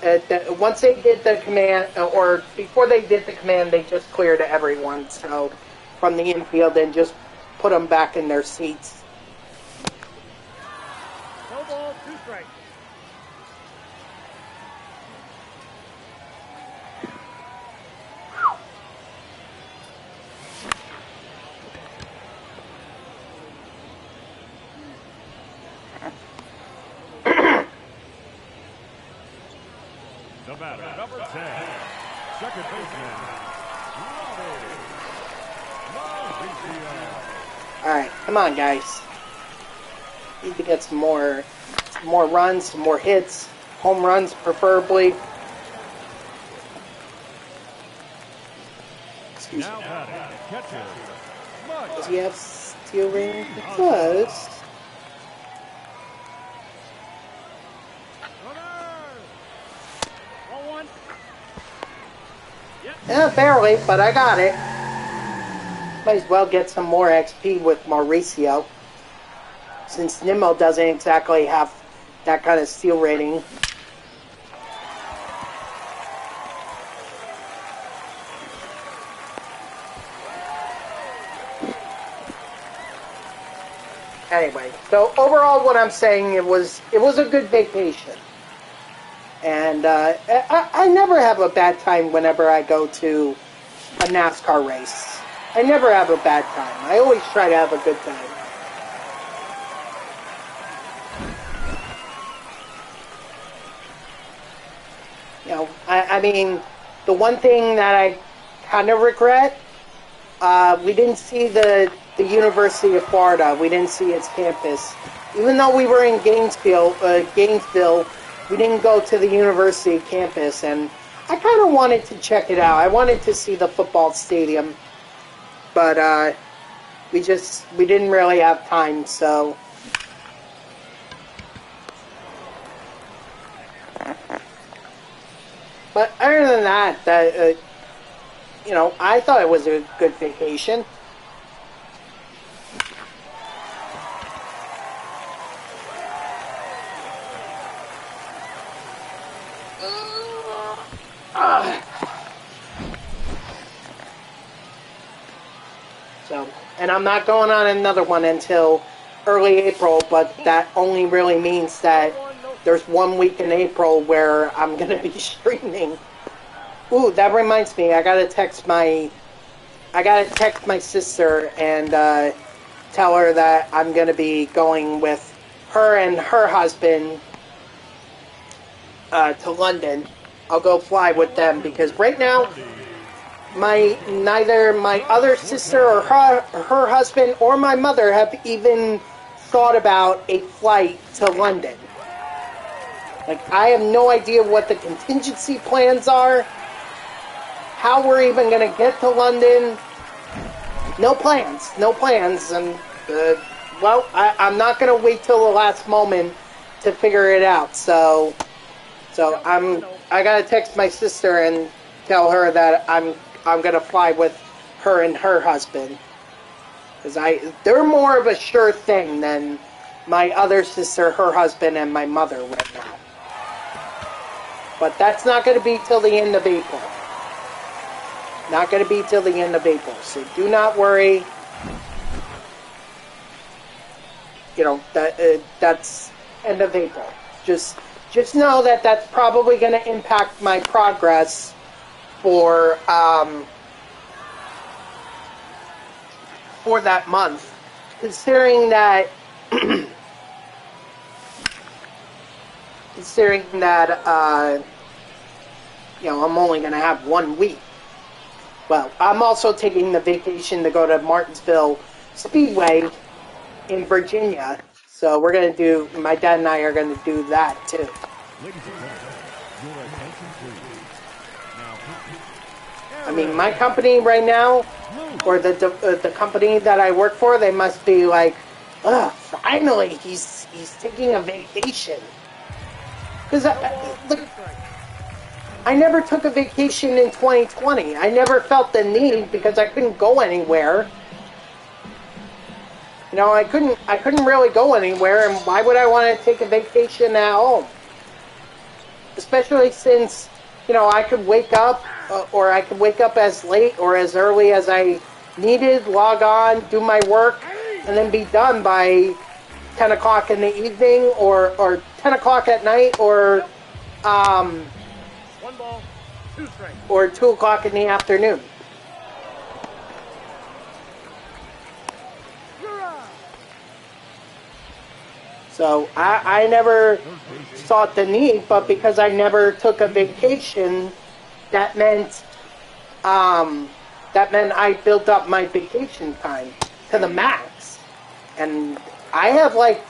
once they did the command, or before they did the command, they just cleared everyone. So, from the infield, and just put them back in their seats. No ball, 2 strikes. The batter, number 10, second baseman, Alright, come on, guys. Need to get some more runs, some more hits, home runs preferably. Excuse me. Does he have stealing? He does. Yeah, barely, but I got it. Might as well get some more XP with Mauricio. since Nimmo doesn't exactly have that kind of steal rating. Anyway, so overall, what I'm saying, it was a good vacation, and I never have a bad time whenever I go to a NASCAR race. I never have a bad time. I always try to have a good time. You know, I mean, the one thing that I kind of regret, we didn't see the University of Florida. We didn't see its campus. Even though we were in Gainesville, we didn't go to the university campus, and I kind of wanted to check it out. I wanted to see the football stadium, but we didn't really have time, so. But other than that, you know, I thought it was a good vacation. So, and I'm not going on another one until early April, but that only really means that there's 1 week in April where I'm going to be streaming. Ooh, that reminds me, I gotta text my sister and tell her that I'm going to be going with her and her husband to London. I'll go fly with them because right now, neither my other sister or her husband or my mother have even thought about a flight to London. Like, I have no idea what the contingency plans are, how we're even going to get to London. No plans, and, well, I'm not going to wait till the last moment to figure it out, so I got to text my sister and tell her that I'm going to fly with her and her husband. Because they're more of a sure thing than my other sister, her husband, and my mother right now. But that's not going to be till the end of April. Not going to be till the end of April. So do not worry. You know, that's end of April. Just know that that's probably going to impact my progress for that month, considering that you know, I'm only going to have 1 week. Well, I'm also taking the vacation to go to Martinsville Speedway in Virginia. So we're going to do, my dad and I are going to do that too. Ladies and gentlemen, your attention please. Now, I mean, my company right now, or the company that I work for, they must be like, ugh, finally, he's taking a vacation. Because I never took a vacation in 2020. I never felt the need because I couldn't go anywhere. You know, I couldn't really go anywhere, and why would I want to take a vacation at home? Especially since, you know, I could wake up, or I could wake up as late or as early as I needed, log on, do my work, and then be done by 10 o'clock in the evening, or 10 o'clock at night, or 1 ball, 2 strikes. or 2 o'clock in the afternoon. So I never sought the need, but because I never took a vacation, that meant I built up my vacation time to the max. And I have like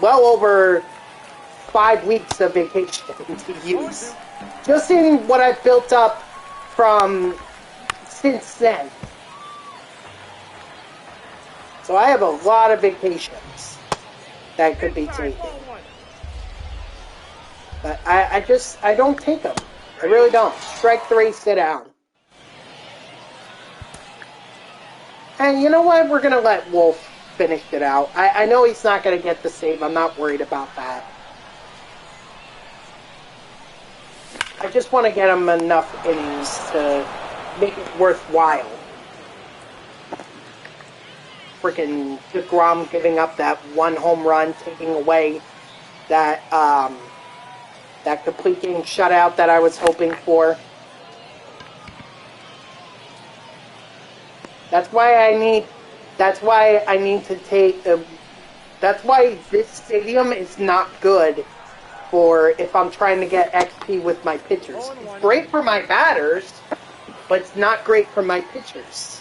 well over 5 weeks of vacation to use. Just in what I've built up from since then. So I have a lot of vacations that could be taken. But I don't take them. I really don't. Strike 3, sit down. And you know what? We're going to let Wolf finished it out. I know he's not going to get the save. I'm not worried about that. I just want to get him enough innings to make it worthwhile. Freaking DeGrom giving up that one home run, taking away that that complete game shutout that I was hoping for. That's why I need to take the. That's why this stadium is not good for if I'm trying to get XP with my pitchers. It's great for my batters, but it's not great for my pitchers.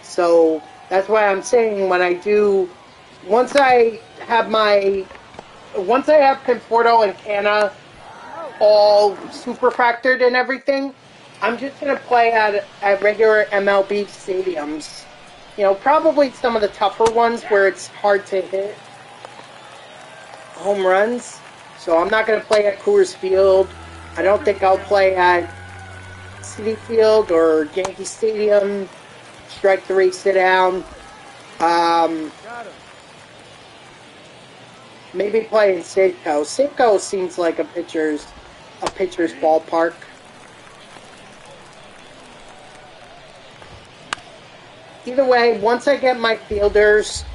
So that's why I'm saying when I do, once I have Conforto and Canna all Superfractored and everything, I'm just going to play at regular MLB stadiums. You know, probably some of the tougher ones where it's hard to hit home runs. So I'm not going to play at Coors Field. I don't think I'll play at Citi Field or Yankee Stadium. Strike 3, sit down. Maybe play in Safeco. Safeco seems like a pitcher's ballpark. Either way, once I get my fielders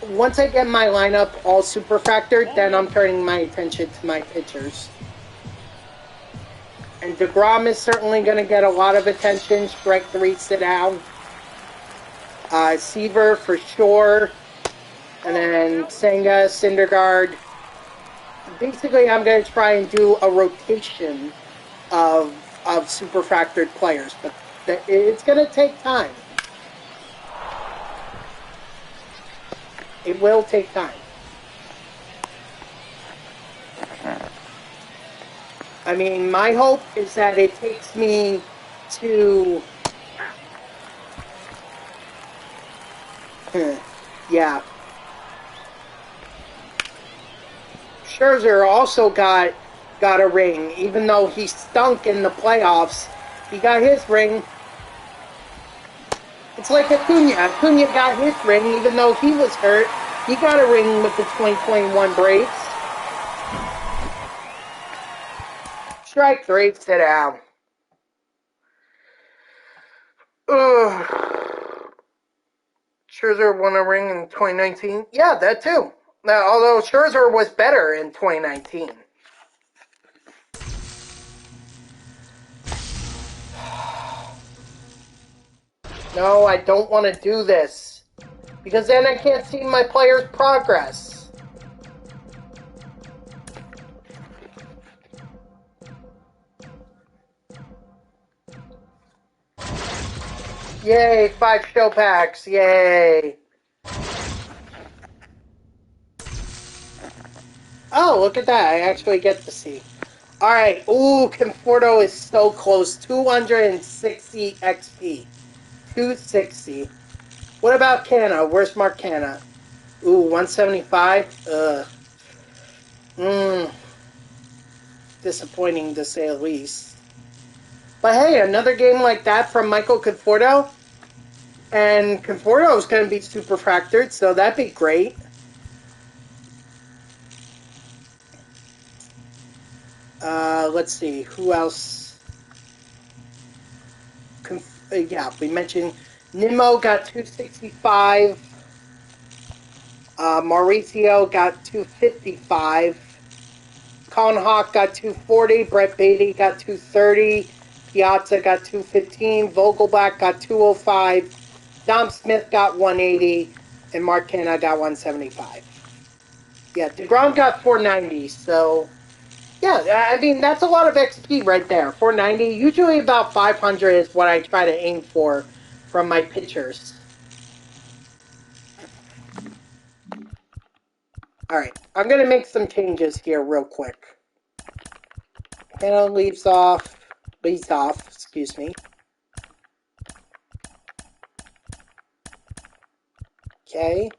once I get my lineup all Superfractored, then I'm turning my attention to my pitchers. And DeGrom is certainly going to get a lot of attention. Strike 3, sit down. Seaver for sure. And then Senga, Syndergaard. Basically, I'm going to try and do a rotation of Superfractored players. But it's going to take time. It will take time. I mean, my hope is that it takes me to... yeah. Scherzer also got a ring, even though he stunk in the playoffs. He got his ring. It's like Acuna. Acuna got his ring, even though he was hurt. He got a ring with the 2021 Braves. Strike 3, sit down. Ugh. Scherzer won a ring in 2019. Yeah, that too. Now, although Scherzer was better in 2019. No, I don't want to do this. Because then I can't see my player's progress. Yay, 5 show packs. Yay. Oh, look at that. I actually get to see. Alright. Ooh, Conforto is so close. 260 XP. 260. What about Canna? Where's Mark Canna? Ooh, 175? Disappointing to say the least. But hey, another game like that from Michael Conforto. And Conforto is going to be Superfractored, so that'd be great. Let's see, who else? Yeah, we mentioned Nimmo got 265. Mauricio got 255. Colin Hawk got 240. Brett Beatty got 230. Piazza got 215. Vogelbach got 205. Dom Smith got 180. And Mark Canna got 175. Yeah, DeGrom got 490, so... yeah, I mean, that's a lot of XP right there. 490. Usually about 500 is what I try to aim for from my pitchers. Alright, I'm going to make some changes here real quick. Canna leads off, excuse me. Okay.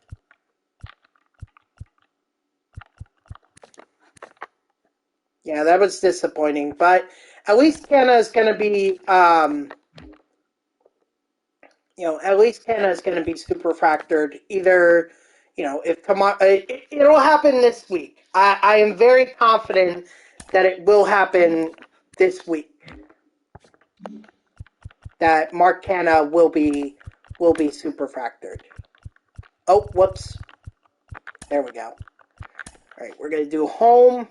Yeah, that was disappointing, but at least Canna is going to be, at least Canna is going to be Superfractored. Either, if tomorrow, it'll happen this week. I am very confident that it will happen this week. That Mark Canna will be Superfractored. Oh, whoops. There we go. All right, we're going to do home.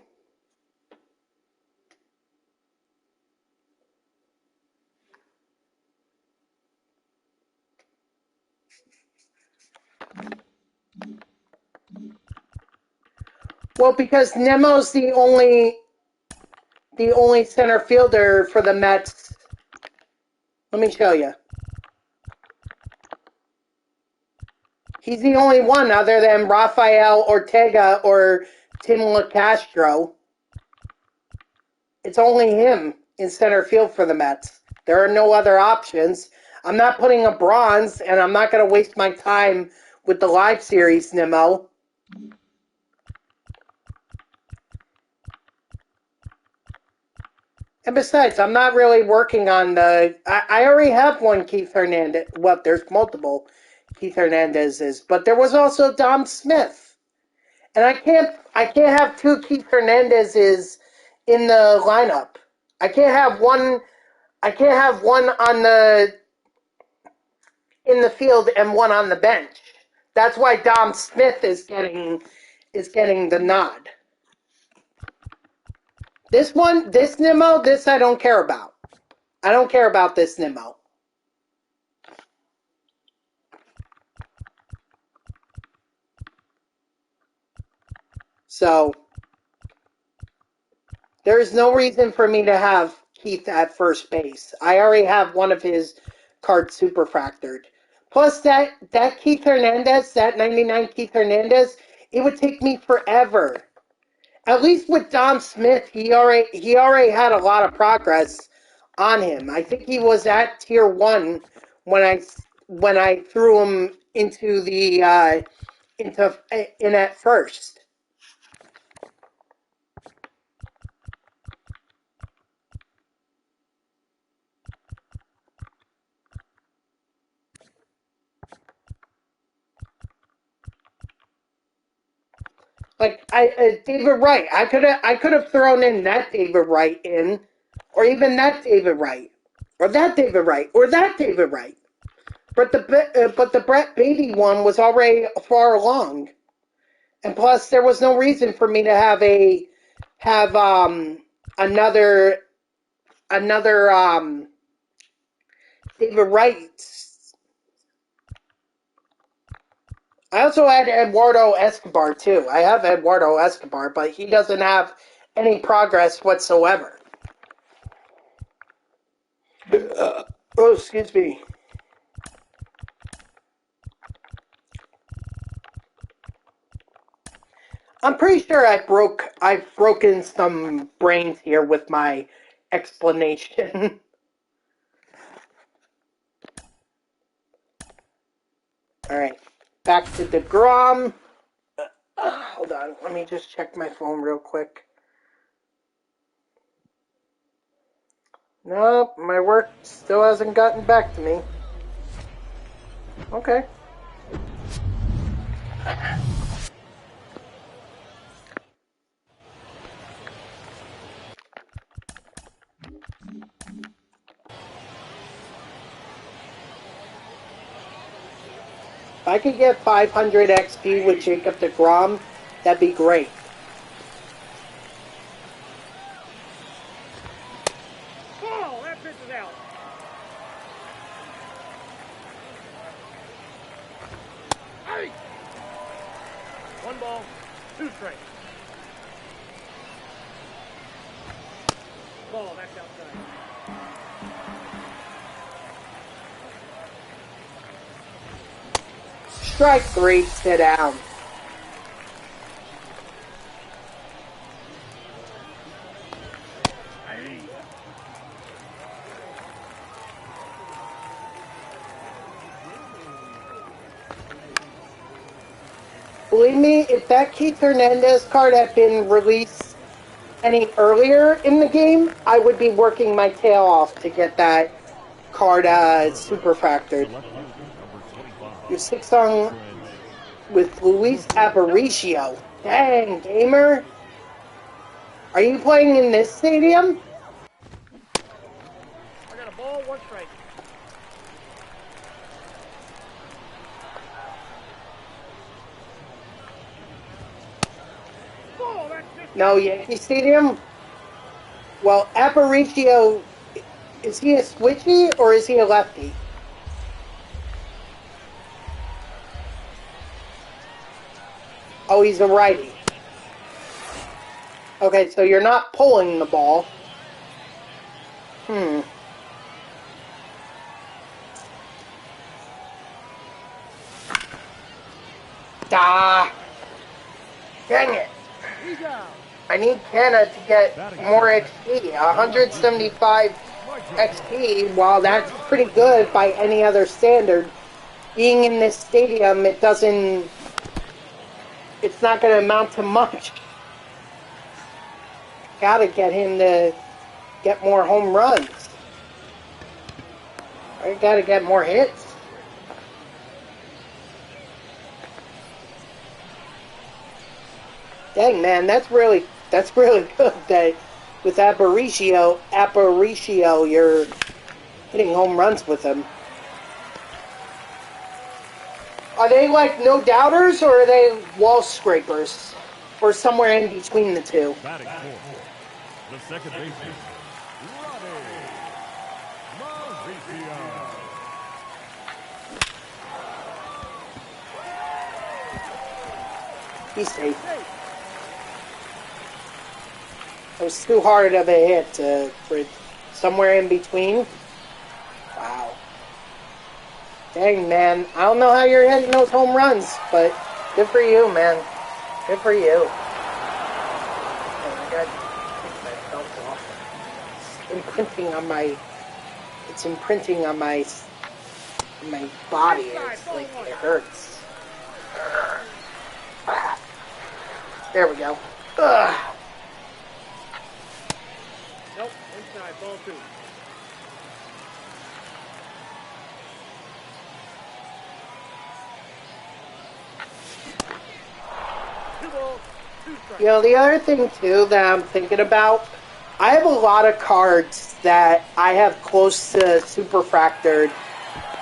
Well, because Nemo's the only center fielder for the Mets. Let me show you. He's the only one other than Rafael Ortega or Tim LeCastro. It's only him in center field for the Mets. There are no other options. I'm not putting a bronze, and I'm not going to waste my time with the live series, Nemo. And besides, I'm not really working on the... I already have one Keith Hernandez. Well, there's multiple Keith Hernandez's, but there was also Dom Smith. And I can't have two Keith Hernandez's in the lineup. I can't have one on in the field and one on the bench. That's why Dom Smith is getting the nod. This Nemo, this I don't care about. I don't care about this Nemo. So, there is no reason for me to have Keith at first base. I already have one of his cards Superfractored. Plus, that Keith Hernandez, that 99 Keith Hernandez, it would take me forever. At least with Dom Smith, he already had a lot of progress on him. I think he was at tier 1 when I threw him into the in at first. Like David Wright, I could have thrown in that David Wright in, or even that David Wright, or that David Wright, or that David Wright. But the Brett Beatty one was already far along, and plus there was no reason for me to have another David Wright. I also had Eduardo Escobar, too. I have Eduardo Escobar, but he doesn't have any progress whatsoever. Oh, excuse me. I'm pretty sure I've broken some brains here with my explanation. Alright, back to DeGrom. Hold on, let me just check my phone real quick. Nope, my work still hasn't gotten back to me. Okay. If I could get 500 XP with Jacob deGrom, that'd be great. Oh, that pitch is out. Hey! 1 ball, 2 strikes. Ball, that's outside. Strike 3, sit down. Believe me, if that Keith Hernandez card had been released any earlier in the game, I would be working my tail off to get that card, Superfractored. You're 6 on with Luis Aparicio. Dang, gamer. Are you playing in this stadium? I got a ball, 1 strike. Oh, that's just No, Yankee Stadium? Well, Aparicio, is he a switchy or is he a lefty? Oh, he's a righty. Okay, so you're not pulling the ball. Ah! Dang it. he's out. I need Canna to get more XP. 175 XP, while that's pretty good by any other standard, being in this stadium, it's not going to amount to much. Gotta get him to get more home runs. I gotta get more hits. Dang, man, that's really good that with Aparicio, you're hitting home runs with him. Are they like no doubters, or are they wall scrapers? Or somewhere in between the two? Batting fourth, the second baseman, Mauricio. He's safe. It was too hard of a hit for somewhere in between. Wow. Dang, man. I don't know how you're hitting those home runs, but good for you, man. Good for you. Oh, I gotta take my belt off. It's imprinting on my body. It's like it hurts. There we go. Ugh. Nope, inside, ball 2. You know, the other thing, too, that I'm thinking about, I have a lot of cards that I have close to Superfractored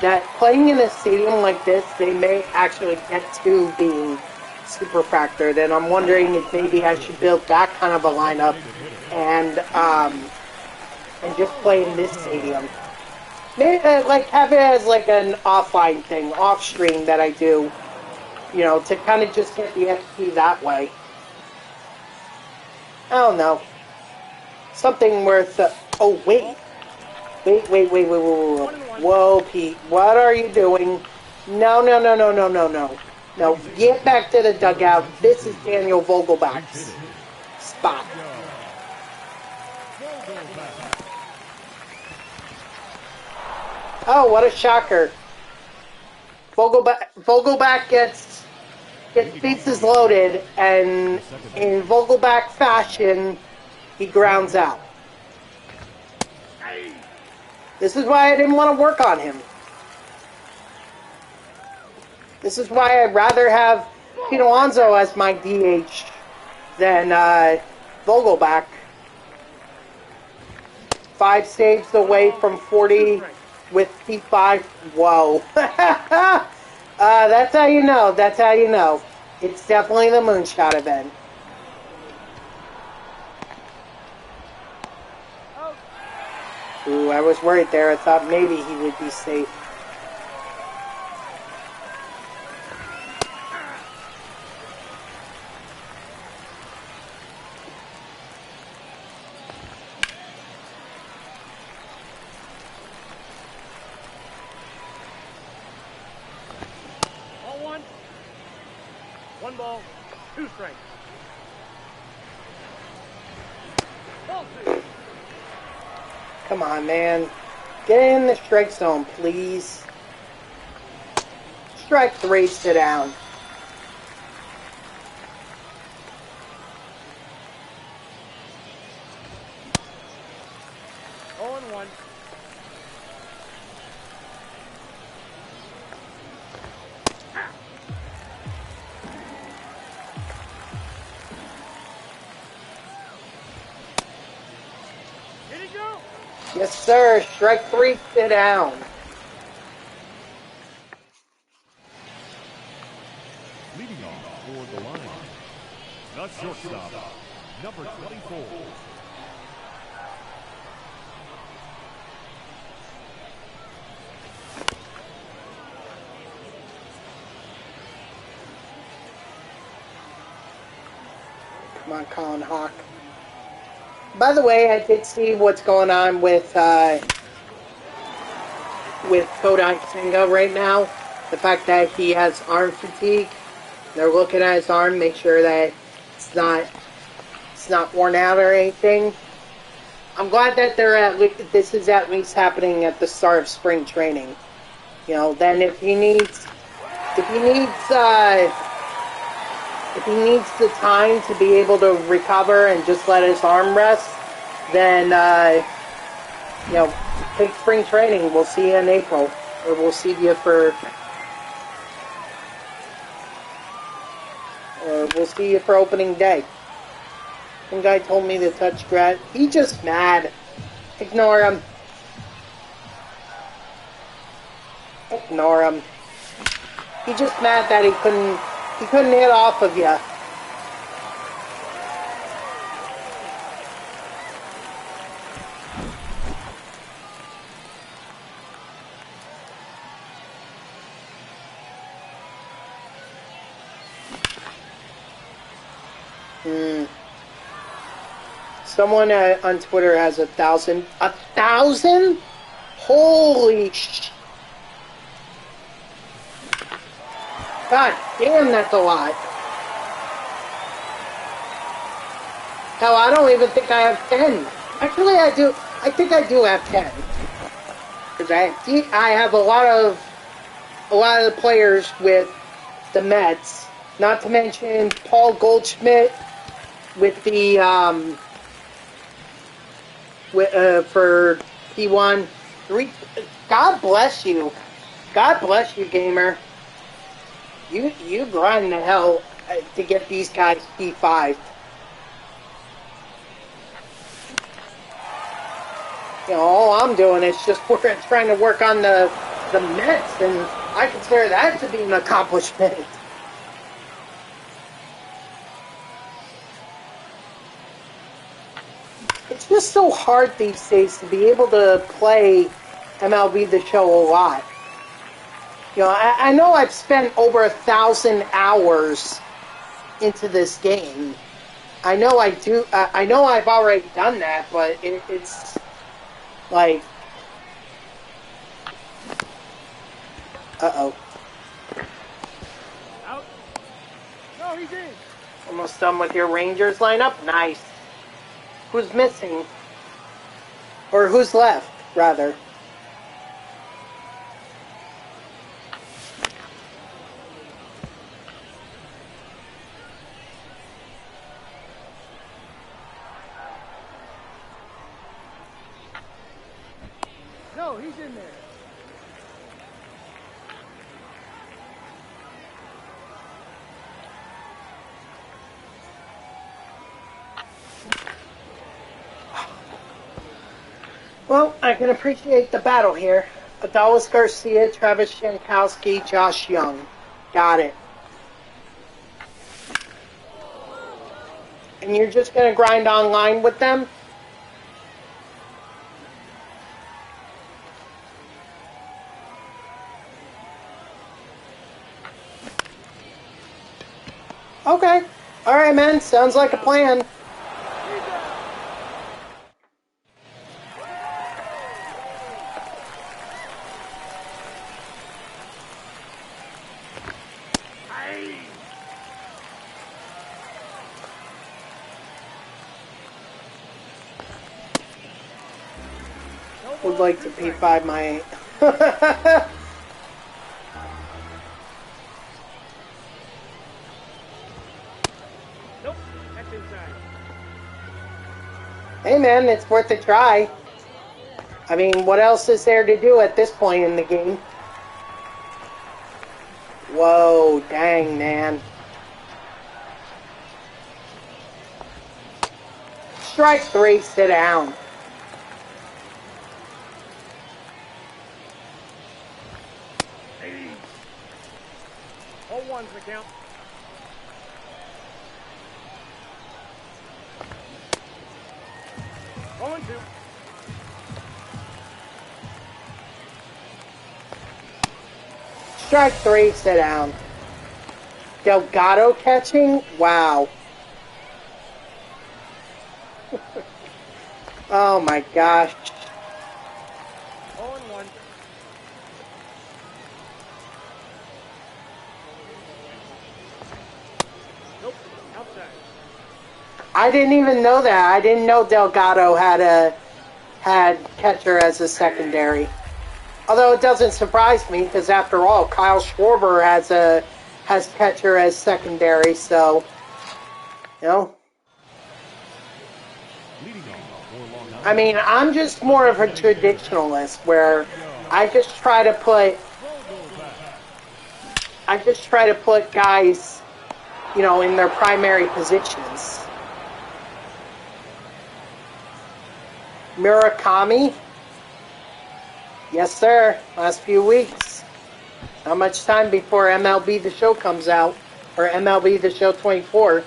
that playing in a stadium like this, they may actually get to being Superfractored, and I'm wondering if maybe I should build that kind of a lineup and just play in this stadium. Maybe, like, have it as like an offline thing, off-stream that I do, you know, to kind of just get the XP that way. I don't know. Something worth... oh, wait. Wait. Whoa, Pete. What are you doing? No. No, get back to the dugout. This is Daniel Vogelbach's spot. Oh, what a shocker. Vogelbach gets bases loaded, and in Vogelbach fashion, he grounds out. This is why I didn't want to work on him. This is why I'd rather have Pete Alonso as my DH than Vogelbach. 5 saves away from 40 with P5. Whoa. That's how you know. That's how you know. It's definitely the moonshot event. Ooh, I was worried there. I thought maybe he would be safe. Ball 1. 1 ball, 2 strikes. Ball 2. Come on, man. Get in the strike zone, please. Strike 3, sit down. Yes, sir. Strike 3, sit down. Leading off for the line, the shortstop, number 24. Come on, Colin Hawk. By the way, I did see what's going on with Kodai Senga right now. The fact that he has arm fatigue. They're looking at his arm, make sure that it's not worn out or anything. I'm glad that this is at least happening at the start of spring training. You know, then if he needs the time to be able to recover and just let his arm rest, then you know, take spring training. We'll see you in April, or we'll see you for opening day. Some guy told me to touch grass. He just mad. Ignore him. Ignore him. He just mad that he couldn't hit off of you. Someone on Twitter has 1,000. 1,000? Holy sh! God damn, that's a lot. Hell, I don't even think I have 10. Actually, I do. I think I do have 10. Because I have a lot of the players with the Mets. Not to mention Paul Goldschmidt with the for P1. God bless you. God bless you, gamer. You grind the hell to get these guys P5. You know, all I'm doing is just trying to work on the Mets, and I consider that to be an accomplishment. It's just so hard these days to be able to play MLB The Show a lot. You know, I know I've spent over 1,000 hours into this game. I know I do. I know I've already done that, but it's like, uh-oh. Out. No, he's in. Almost done with your Rangers lineup? Nice. Who's missing? Or who's left, rather? No, he's in there. Well, I can appreciate the battle here. Adolis Garcia, Travis Jankowski, Josh Young. Got it. And you're just going to grind online with them? Okay. Alright, man. Sounds like a plan. Would like to P5 my... Nope, that's inside. Hey man, it's worth a try. I mean, what else is there to do at this point in the game? Whoa, dang, man. Strike 3, sit down. count. Rolling 2. Strike 3, sit down. Delgado catching? Wow. Oh my gosh. 0-1. Nope, outside. I didn't even know that. I didn't know Delgado had catcher as a secondary. Although it doesn't surprise me because after all, Kyle Schwarber has catcher as secondary, so you know. I mean, I'm just more of a traditionalist where I just try to put guys, you know, in their primary positions. Murakami? Yes, sir. Last few weeks. Not much time before MLB The Show comes out, or MLB The Show 24.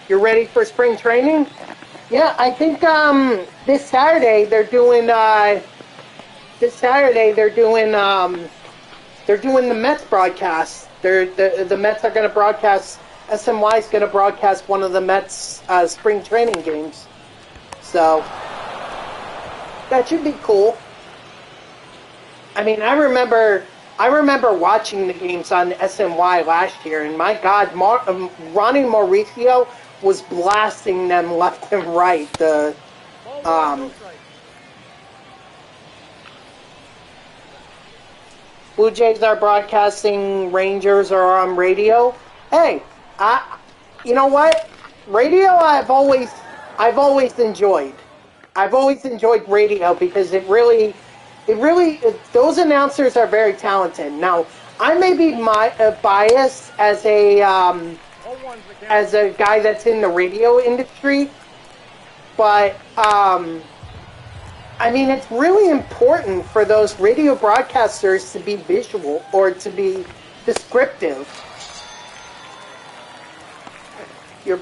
You're ready for spring training? Yeah, I think this Saturday they're doing the Mets broadcast. The Mets are going to broadcast. SNY is going to broadcast one of the Mets spring training games. So that should be cool. I mean, I remember watching the games on SNY last year, and my God, Ronnie Mauricio was blasting them left and right. Blue Jays are broadcasting, Rangers are on radio. Hey, you know what? Radio I've always enjoyed. I've always enjoyed radio because it really those announcers are very talented. Now, I may be biased as a guy that's in the radio industry, but I mean, it's really important for those radio broadcasters to be visual or to be descriptive. Your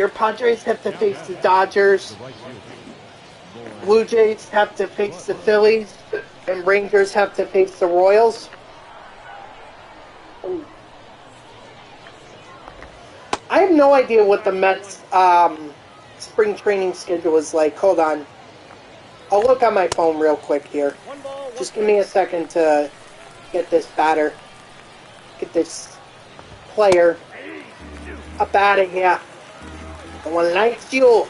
Padres have to face the Dodgers. Blue Jays have to face the Phillies, and Rangers have to face the Royals. I have no idea what the Mets spring training schedule is like. Hold on. I'll look on my phone real quick here. Just give me a second to get this player up out of here. No one likes you.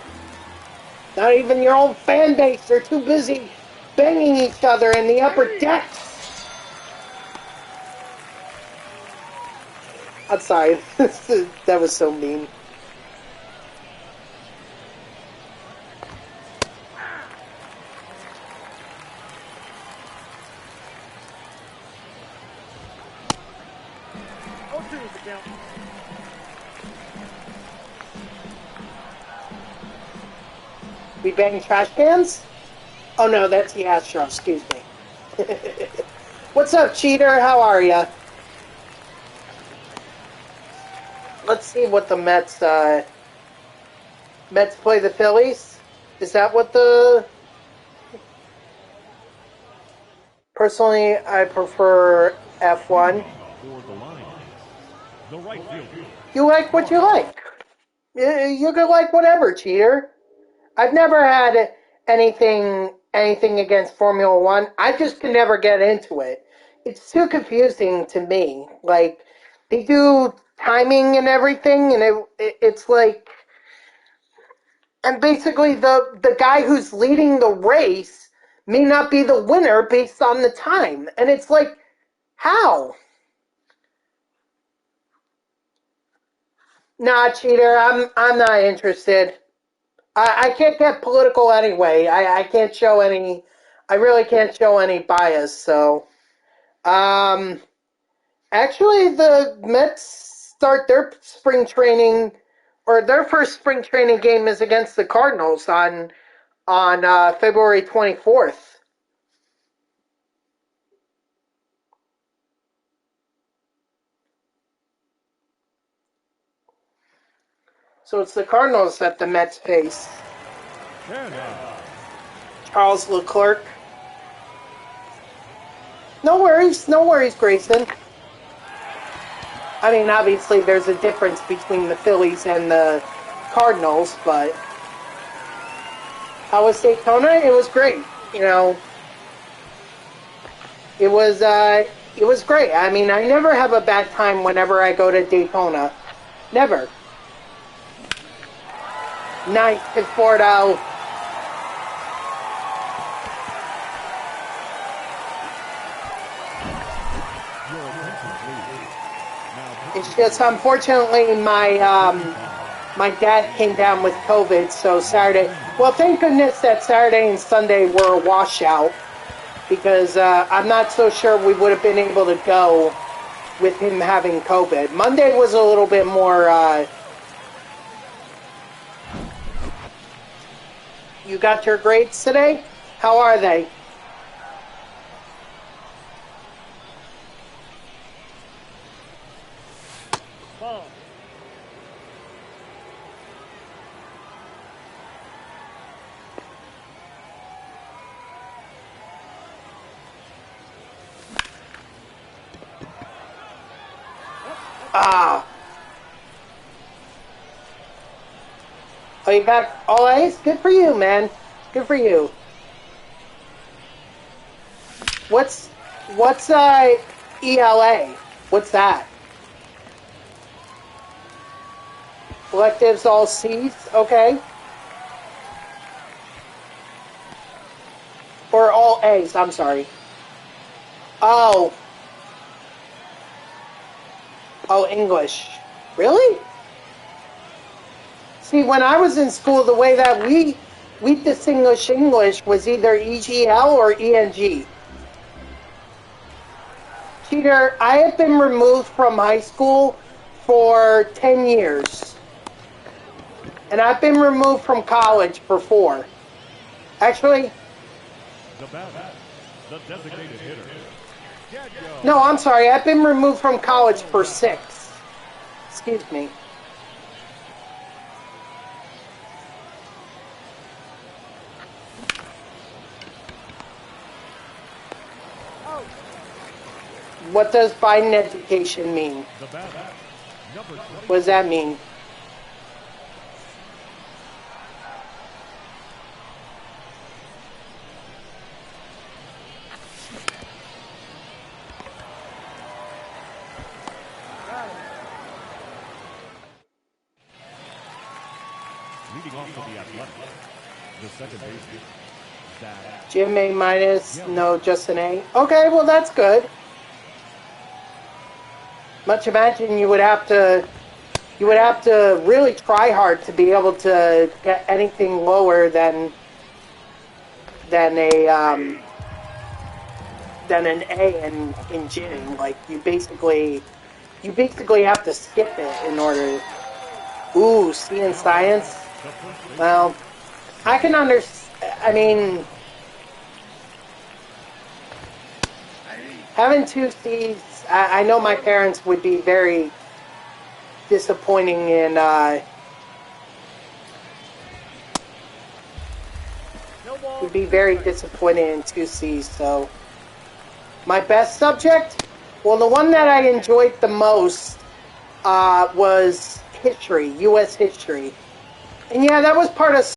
Not even your own fan base. They're too busy banging each other in the upper decks. I'm sorry. That was so mean. We bang trash cans? Oh no, that's the Astro, excuse me. What's up, cheater? How are ya? Let's see what the Mets play the Phillies? Is that what the... Personally, I prefer F1. You like what you like. You can like whatever, cheater. I've never had anything against Formula One. I just can never get into it. It's too confusing to me. Like, they do timing and everything, and it's like... And basically, the guy who's leading the race may not be the winner based on the time. And it's like, how? Nah, cheater, I'm not interested. I can't get political anyway. I can't show any... I really can't show any bias, so... Actually, the Mets start their spring training... Or their first spring training game is against the Cardinals on February 24th. So it's the Cardinals that the Mets face. Charles Leclerc. No worries, Grayson. I mean, obviously there's a difference between the Phillies and the Cardinals, but how was Daytona? It was great. You know, it was great. I mean, I never have a bad time whenever I go to Daytona. Never. Nice, Conforto. It's just, unfortunately, my dad came down with COVID, so Saturday... Well, thank goodness that Saturday and Sunday were a washout, because I'm not so sure we would have been able to go with him having COVID. Monday was a little bit more... You got your grades today? How are they? Ball. Ah. Oh, you got all A's? Good for you, man. Good for you. What's ELA? What's that? Electives all C's? Okay. Or all A's, I'm sorry. Oh. Oh, English. Really? See, when I was in school, the way that we distinguish English was either EGL or ENG. Cheater, I have been removed from high school for 10 years. And I've been removed from college for 4. Actually... The batter, the designated hitter. No, I'm sorry. I've been removed from college for 6. Excuse me. What does Biden education mean? What does that mean? Leading off to the Athletic, the second baseman, Jim A minus, no, just an A. Okay, well that's good. Much imagine you would have to really try hard to be able to get anything lower than an A in gym. Like you basically have to skip it in order. Ooh, C in science. Well, I can understand. I mean, having 2 C's. I know my parents would be very disappointing in would be very disappointed in 2 C's. So my best subject, well, the one that I enjoyed the most was history, U.S. history, and yeah, that was part of